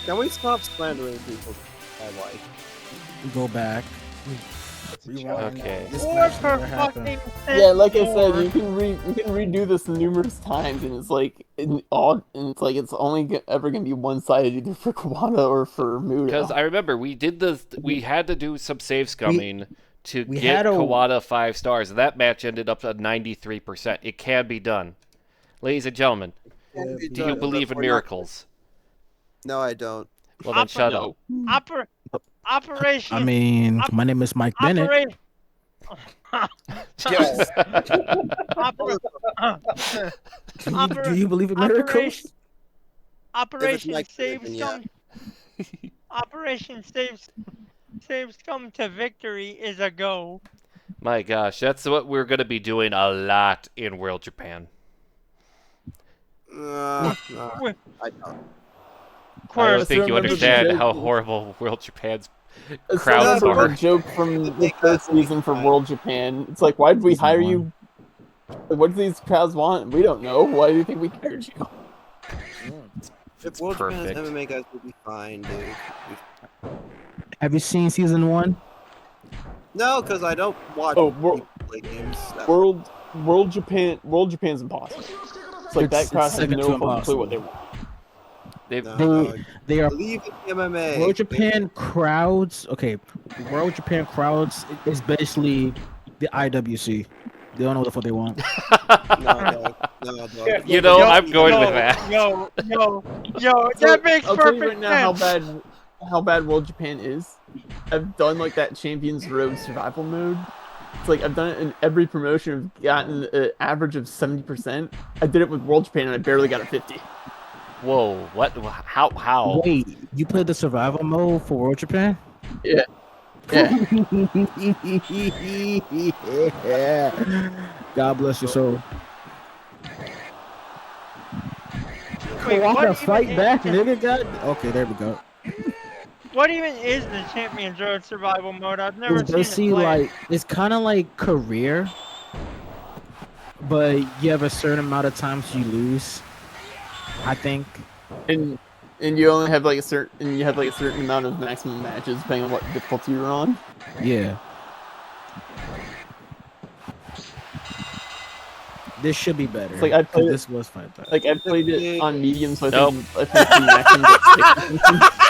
Can we stop slandering people I like?
Go back.
It's a
Rewind.
Okay.
This
What
match
for
never happened.
fucking
Yeah, like I
more?
said, you can redo this numerous times, and it's like it's only ever gonna be one-sided either for Kawada or for Muto.
Because I remember we had to do some save scumming to
we
get
had a-
Kawada 5 stars, and that match ended up at 93%. It can be done. Ladies and gentlemen, do you believe in miracles?
No, I don't.
Well, then shut up.
Operation.
I mean, my name is Mike Bennett.
Operation.
Yes.
Do you believe in miracles?
Operation
Mike
Save
Bennett, yeah.
Scum. Operation Save Scum to victory is a go.
My gosh, that's what we're going to be doing a lot in World Japan.
No,
Wait.
I don't.
I don't
Quirk,
think you
remember the
understand
joke-
how horrible World Japan's
It's
crowds
sort of
are.
a joke from the first season for World Japan. It's like, why did we
Season
hire
one.
you? What do these crowds want? We don't know. Why do you think we hired you?
It's
World Japan's
perfect.
MMA guys will be fine, dude.
Have you seen season 1?
No, because I don't watch
Oh,
people play games.
World Japan's impossible. It's like
It's
that crowd has
second to
no fucking clue what they
impossible.
want.
They've
No,
They
dog.
they are
Believe in MMA.
World Japan crowds. Okay, World Japan crowds is basically the IWC. They don't know what the fuck they want.
No, dog. No, dog.
Yeah.
You know,
Yo,
I'm going
yo,
with that.
Yo,
So,
that makes
I'll tell you
perfect
right now
sense.
how bad World Japan is. I've done like that Champions Road survival mode. It's like I've done it in every promotion. I've gotten an average of 70%. I did it with World Japan and I barely got a 50.
Whoa, what? How?
Wait, you played the survival mode for World Japan?
Yeah. Yeah.
Yeah. God bless your soul.
Wait,
Walk
what
to fight
even
back,
is-
nigga. God. Okay, there we go.
What even is the Champions Road survival mode? I've never
It's
seen it
basically
play.
like it's kind of like career, but you have a certain amount of times you lose. I think.
And you only have like a certain amount of maximum matches depending on what difficulty you're on.
Yeah. This should be better.
It's like I
'cause
played it,
this was fight back.
like I played it on medium, so I
Nope.
think the maximum is 6.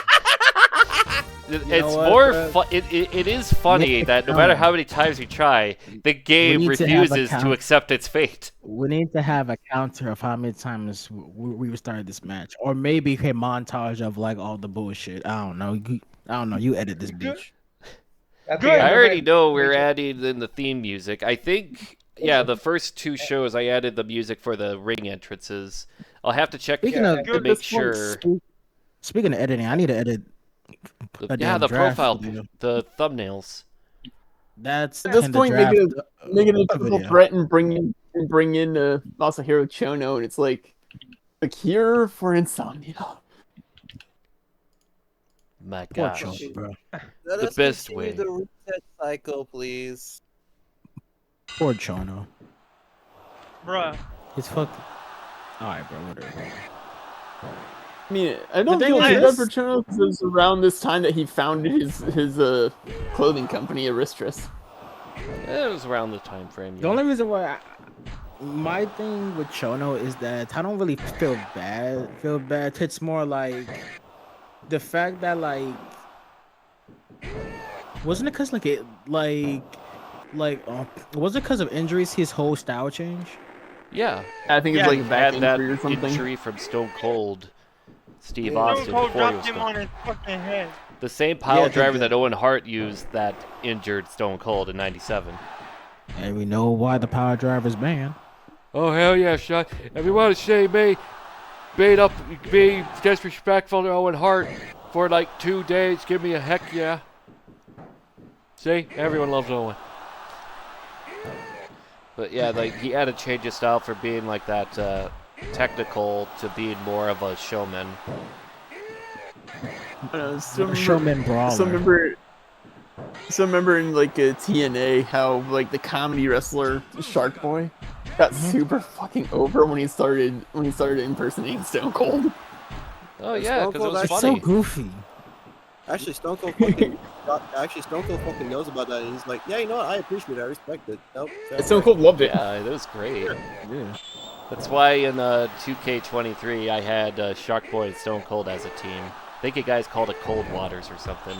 It's
know what,
more
bro?
fun. It is funny
Nick,
that no matter how many times we try, the game
need to have a
refuses to
count.
accept its fate.
We need to have a counter of how many times we restarted this match, or maybe a montage of like all the bullshit. I don't know. You edit this bitch.
At the
Good.
end
I
of
already
it,
know we're
we just-
adding in the theme music. I think, yeah, the first 2 shows I added the music for the ring entrances. I'll have to check
Speaking
Yeah,
of
to make sure.
Speaking of editing, I need to edit.
Yeah,
damn
the
draft
profile,
video.
the thumbnails.
That's
At this
in the
point, make
draft,
it a typical
video.
threat and bring in Masahiro Chono, and it's like the cure for insomnia.
My
Poor
gosh.
Chunk, bro.
Let
The
us
best
continue
way.
the reset cycle, please.
Poor Chono.
Bruh.
He's fucking. All right, bro. Whatever.
I mean, I don't
thing
feel too
is-
bad for Chono because it was around this time that he founded his clothing company, Aristres.
It was around the time frame.
The
Yeah.
only reason why my thing with Chono is that I don't really feel bad. It's more like the fact that like wasn't it because like it was it because of injuries his whole style changed?
Yeah.
I think
Yeah,
it's like a back
Had that
injury or something.
injury from Stone Cold Steve
Yeah.
Austin
Stone Cold
before he
dropped
was
him
Stone.
on his fucking head.
The same pile
Yeah,
driver
the-
that Owen Hart used that injured Stone Cold in '97.
And we know why the power driver's banned.
Oh hell yeah, Sean! If you want to say me, be disrespectful to Owen Hart for like 2 days, give me a heck yeah. See, everyone loves Owen. But yeah, like he had to change his style from being like that technical to being more of a showman.
I don't know, so
Showman brawler.
remember in like TNA how like the comedy wrestler Shark Boy got super fucking over when he started impersonating Stone Cold.
Oh yeah,
Stone
because it
Cold
was
It's
funny.
so goofy.
Actually, Stone Cold fucking knows about that, and he's like, yeah, you know what? I appreciate it. I respect it. Nope. fair
Stone
play."
Cold loved it.
Yeah, that was great.
Yeah.
That's why in 2K23 I had Shark Boy and Stone Cold as a team. I think you guys called it Cold Waters or something.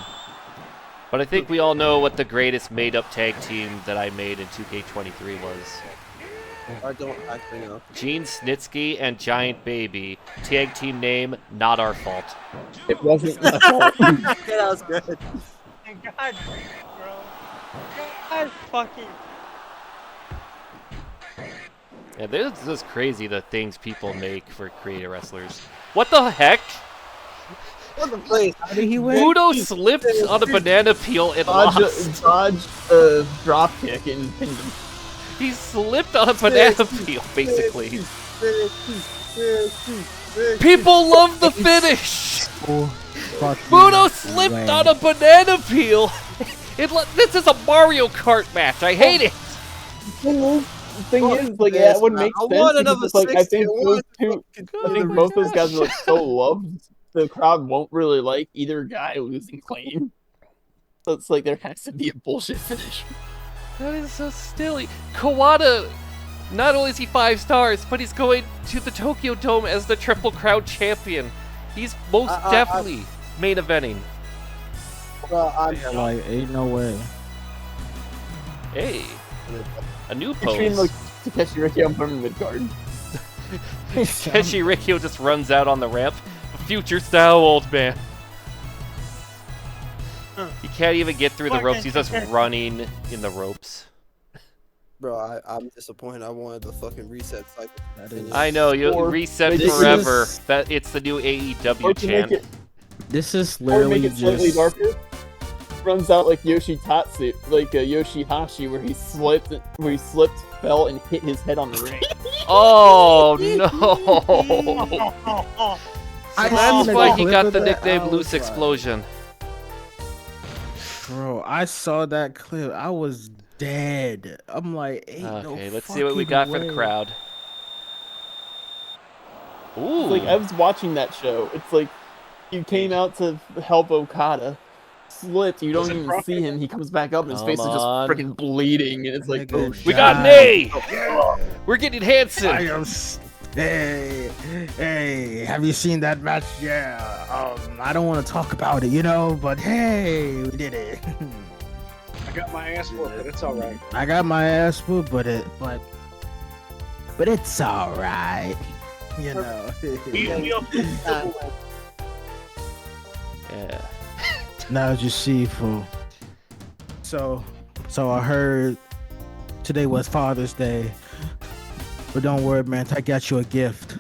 But I think we all know what the greatest made-up tag team that I made in 2K23 was.
I don't actually know.
Gene Snitsky and Giant Baby. Tag team name, not our fault.
It wasn't my fault.
Yeah, that was good.
God, bro. God fucking.
Yeah, this is crazy the things people make for creative wrestlers. What the heck?
What the place?
How did he win?
Udo slipped on a banana peel and lost.
Dodge drop kick and pinned him.
He slipped on a banana peel, basically. People love the finish!
Oh, fuck
Mudo
you.
slipped
Lame.
on a banana peel! This is a Mario Kart match, I hate it!
thing
Fuck
is, like,
this,
yeah, it would
man.
make
I
sense
want
because
another
it's like I
60.
think
I
those
want
two,
fucking
I think
the
both those guys are
rematch.
like so loved, the crowd won't really like either guy losing clean. So it's like there has to be a bullshit finish.
That is so silly. Kawada, not only is he 5 stars, but he's going to the Tokyo Dome as the Triple Crown champion. He's most definitely main eventing.
Like, ain't no way.
Hey, a new
Between
pose.
like Takeshi Riki on Burn Midgard.
Takeshi Rikyo just runs out on the ramp. Future style old man. He can't even get through the ropes. He's just running in the ropes.
Bro, I'm disappointed. I wanted the fucking reset cycle.
I know, you'll
Or
reset
this
forever.
is-
That it's the new
Or
AEW
to make
chant.
it,
This is
or make
literally
it slightly
just.
darker. Runs out like Yoshitatsu, like Yoshihashi, where he slipped, fell, and hit his head on the ring.
Oh no!
I
So that's
seen
why
a
he
clip
got
of
the
that,
nickname
I was
Loose
like-
Explosion.
Bro, I saw that clip. I was dead. I'm like, ain't no
Okay, let's see what we
fucking
got for the
way.
crowd.
It's
Ooh,
like I was watching that show. It's like he came out to help Okada, slipped. You
Was
don't
it
even
Brock
see him. He comes back up, and his face is just
Come on.
freaking bleeding, and it's like,
Nigga
oh
we
shit.
got an A! We're getting Hanson!
I am. Hey, hey, have you seen that match? Yeah. I don't want to talk about it, but hey, we did it.
I got my ass whooped, but it's alright.
I got my ass whooped, but it's alright.
We also
Yeah.
Now you see, fool. So I heard today was Father's Day, but don't worry, man. I got you a gift.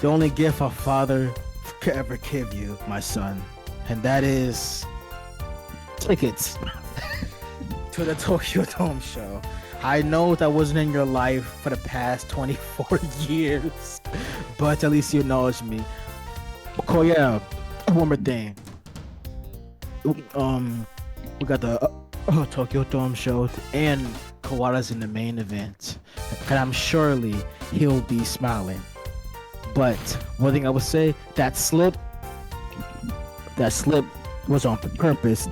The only gift a father could ever give you, my son, and that is tickets to the Tokyo Dome show. I know that wasn't in your life for the past 24 years, but at least you acknowledge me. Oh yeah, one more thing. We got the Tokyo Dome show, and Kawada's in the main event, and I'm surely he'll be smiling. But one thing I would say, that slip was on purpose.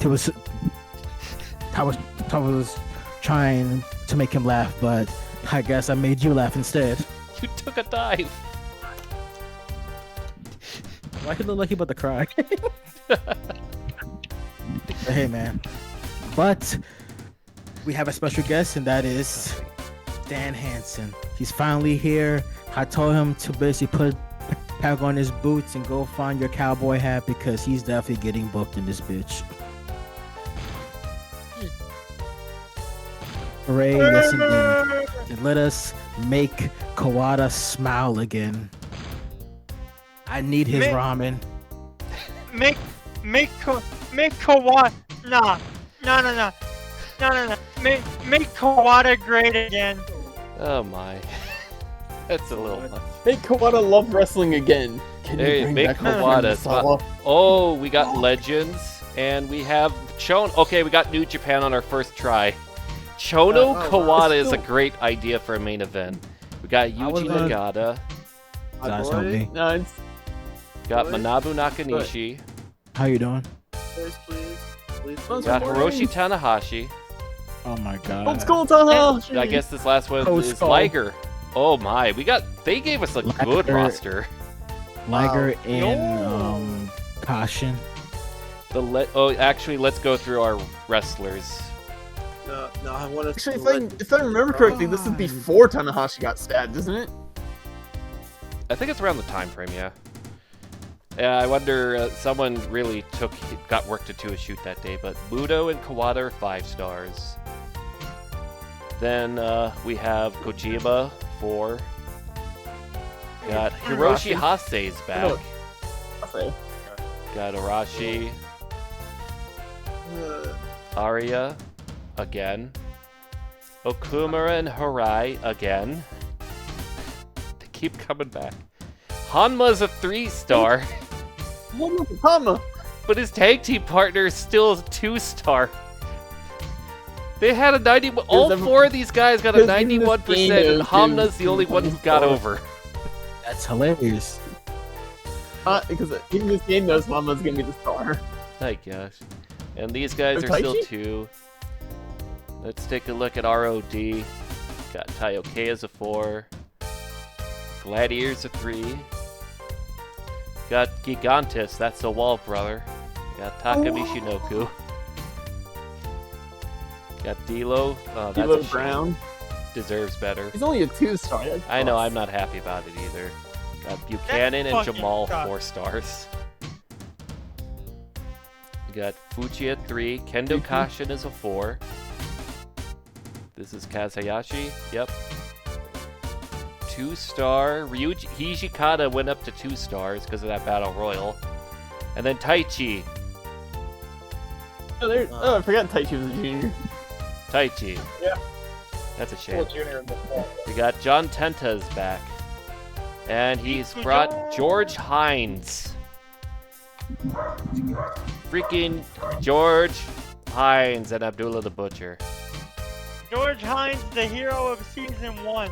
I was trying to make him laugh, but I guess I made you laugh instead.
You took a dive.
Why he look like he about to cry? Hey man, but we have a special guest, and that is Dan Hansen. He's finally here. I told him to basically put pack on his boots and go find your cowboy hat because he's definitely getting booked in this bitch. Hooray, yes indeed. And let us make Kawada smile again. I need his
Ma-
ramen.
Make Kawada. No. Make Kawada great again.
Oh my. That's a little much.
Make Kawada love wrestling again. Can you
Hey,
bring
make
back my friend
Kawada.
Misawa?
Oh, we got Legends, and we have Chono. Okay, we got New Japan on our first try. Chono Kawada is a great idea for a main event. We got
I was
Yuji
gonna-
Nagata,
Guys,
boy.
help me.
No, it's
got
Boy.
Manabu Nakanishi,
How you doing?
Please.
Those
got
are
Hiroshi Tanahashi.
Oh my god.
Old school Tanahashi.
I guess this last one
Oh,
is
Skull.
Liger. Oh my, they gave us a good
Liger.
roster.
Liger
Wow.
and Caution.
Actually, let's go through our wrestlers.
No, I want to.
Actually, if I remember correctly, this is before Tanahashi got stabbed, isn't it?
I think it's around the time frame, yeah. Yeah, I wonder, someone really got work to do a shoot that day, but Muto and Kawada are 5 stars. Then we have Kojima, 4. Got Hiroshi Hase's back.
Okay.
Got Arashi, Arya, again. Okumura and Harai, again. They keep coming back. Hanma's a 3-star,
Hama.
but his tag team partner is still a 2-star. They had a 91. All four of these guys got a 91%, and Hamna's the only one who got over.
That's hilarious.
Because in this game knows Mama's gonna be the star.
My gosh. And these guys are still 2. Let's take a look at ROD. Got Taioke as a 4. Gladiators a 3. Got Gigantus, that's the Wall Brother. Got Takamishinoku. Got Dilo. Oh, that's
Dilo
a shame.
Brown
Deserves better.
He's only a 2-star.
I know, I'm not happy about it either. Got Buchanan and
fucking
Jamal
sucks.
4 stars. We got Fuji at 3. Kendo Kashin is a 4. This is Kazayashi. Yep. 2-star. Ryuji Hijikata went up to 2 stars because of that Battle Royal. And then Taichi.
Oh, I forgot Taichi was a junior.
Taichi.
Yeah.
That's a
Still
shame.
a junior in this one.
We got John Tenta's back. And he's brought George Hines. Freaking George Hines and Abdullah the Butcher.
George Hines, the hero of season 1.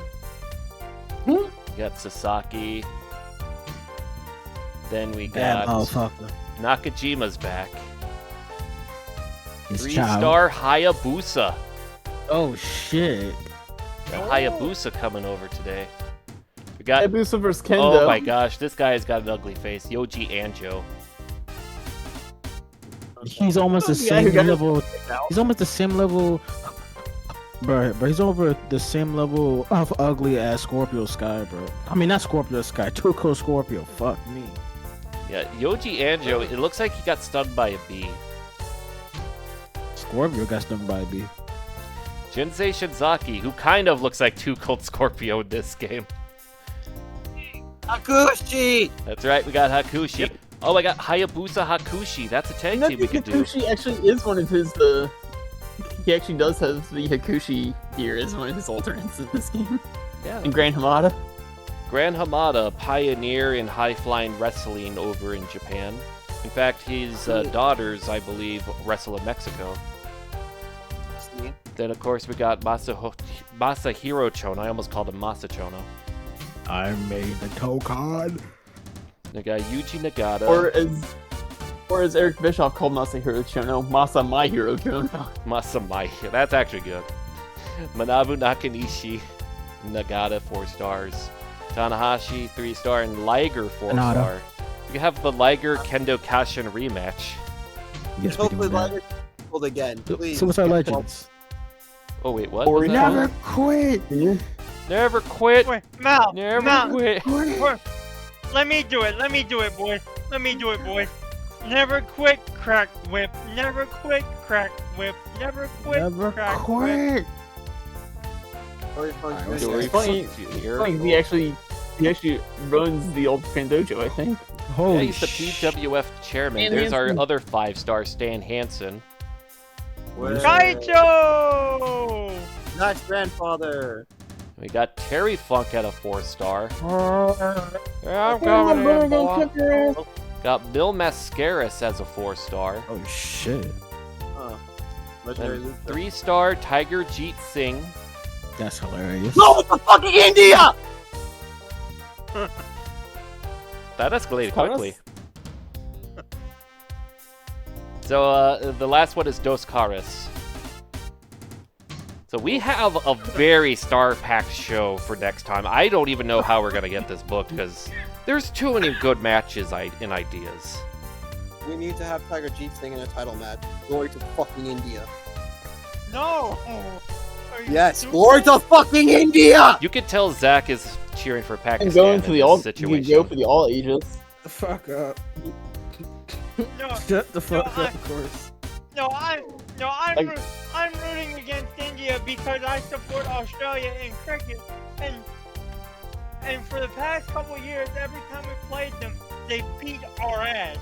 We got Sasaki. Then we
That
got
motherfucker.
Nakajima's back.
His child.
3-star Hayabusa.
Oh shit.
Got Hayabusa coming over today. We got.
Hayabusa vs Kendo.
Oh my gosh, this guy's got an ugly face. Yoji Anjo.
He's almost the
Yeah, you
same
gotta-
level. He's almost the same level. Bro, he's over the same level of ugly as Scorpio Sky, bro. I mean, not Scorpio Sky, Too Close Scorpio. Fuck me.
Yeah, Yoji Anjo. It looks like he got stung by a bee.
Scorpio got stung by a bee.
Jinsei Shinzaki, who kind of looks like Too Cold Scorpio in this game.
Hakushi!
That's right, we got Hakushi. Oh, I got Hayabusa Hakushi. That's a tag team we could do.
Hakushi actually is one of his he actually does have the Hakushi here as one of his alternates in this game.
Yeah.
And Grand Hamada.
Gran Hamada, pioneer in high-flying wrestling over in Japan. In fact, his daughters, I believe, wrestle in Mexico. Then, of course, we got Masahiro Chono. I almost called him Masachono.
I made the Tokan.
We got Yuji Nagata.
Or as Eric Bischoff called Masahiro Chono, Masa My Hero Chono.
Masamai. That's actually good. Manabu Nakanishi. Nagata, 4 stars. Tanahashi, 3-star. And Liger, 4-star. We have the Liger Kendo Kashin rematch.
Yes, we
Hopefully,
do that.
Liger pulled again. Please.
Suicide Legends.
Oh, wait, what?
Or
was that?
Never quit.
Never quit.
Wait, Mal,
Never
Mal,
quit.
let me do it, boys. Let me do it, boys. Never quit, crack whip. Never quit, crack whip. Never quit,
Never
crack whip.
quit.
Dory Funk's
Alright,
missing.
It's funny, he actually runs the old Fan Dojo, I think.
Yeah,
Holy
he's the PWF chairman.
Stan
There's our
Hansen.
other 5-star, Stan Hansen.
Where's
Kaicho!
Zach's grandfather?
We got Terry Funk at a 4-star.
Oh,
Yeah, I'm coming in, boy. Got Bill Mascaris as a 4-star.
oh shit.
Huh. Legendary
And
Lucha.
3-star Tiger Jeet Singh.
That's hilarious.
Go to fucking India!
That escalated
Carlos?
quickly. So the last one is Dos Caras. So we have a very star-packed show for next time. I don't even know how we're gonna get this booked because there's too many good matches and ideas.
We need to have Tiger Jeet Singh in a title match. Glory to fucking India.
No! Are you
Yes,
stupid?
glory to fucking India!
You could tell Zach is cheering for Pakistan
And going
in
for the
this
all, you
situation.
can go for the all ages.
The fuck up.
No,
Shut the fuck
No,
up, of course.
I'm rooting against India because I support Australia in cricket, and for the past couple years, every time we played them, they beat our ass.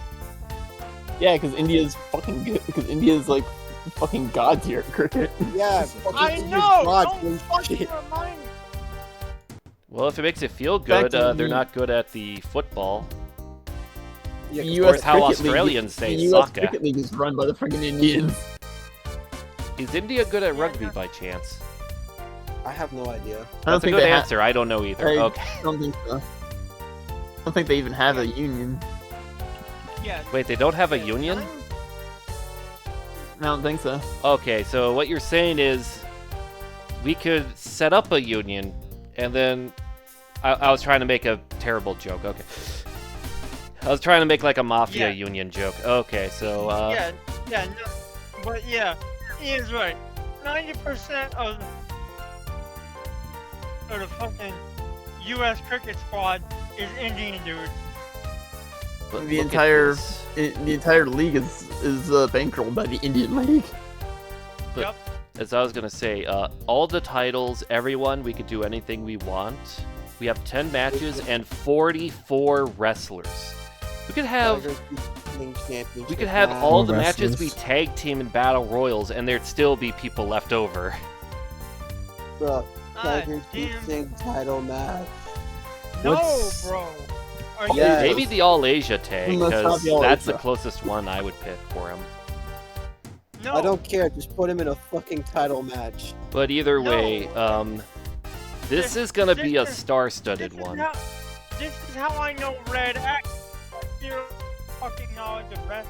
Yeah, because India's fucking good. Because India's like fucking god tier at cricket.
Yeah, fucking
I
India's
know.
God,
Don't
holy
fucking
shit.
remind me.
Well, if it makes it feel
Back
good,
to
they're
the-
not good at the football.
Yeah,
The
'cause
U.S.
Or how
Cricket
Australians
League,
say
the U.S.
soccer.
Cricket League is run by the freaking Indians.
Is India good at
Yeah,
rugby
no.
by chance?
I have no idea.
I don't
That's a
think
good
they
answer. I don't know either.
I
Okay.
don't think so. I don't think they even have a union.
Yeah.
Wait, they don't have a union?
I don't think so.
Okay, so what you're saying is we could set up a union, and then I was trying to make a terrible joke. Okay. I was trying to make like a mafia
Yeah.
union joke. Okay, so
No, but yeah, he is right. 90% of the fucking U.S. cricket squad is Indian dudes.
but
The
look at
entire
this.
the entire league is bankrolled by the Indian League.
But as I was gonna say, all the titles, everyone, we could do anything we want. We have 10 matches and 44 wrestlers. We could have
Tigers King Championship
we could have
match.
all the
More
matches be
wrestlers.
tag team and battle royals, and there'd still be people left over.
Bro,
Ah,
Tigers
damn.
King title match.
No,
What's-
bro. Are you
Yes.
Maybe the All Asia tag,
Let's not
because
the All
that's the
Asia.
closest one I would pick for him.
No.
I don't care. Just put him in a fucking title match.
But either
No.
way, this is gonna be a
This is-
star-studded
This is
one.
This is how I know Red X. Zero fucking knowledge of Red.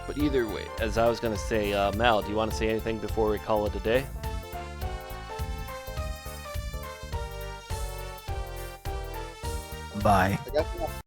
But either way, as I was gonna say, Mal, do you want to say anything before we call it a day?
Bye.
I got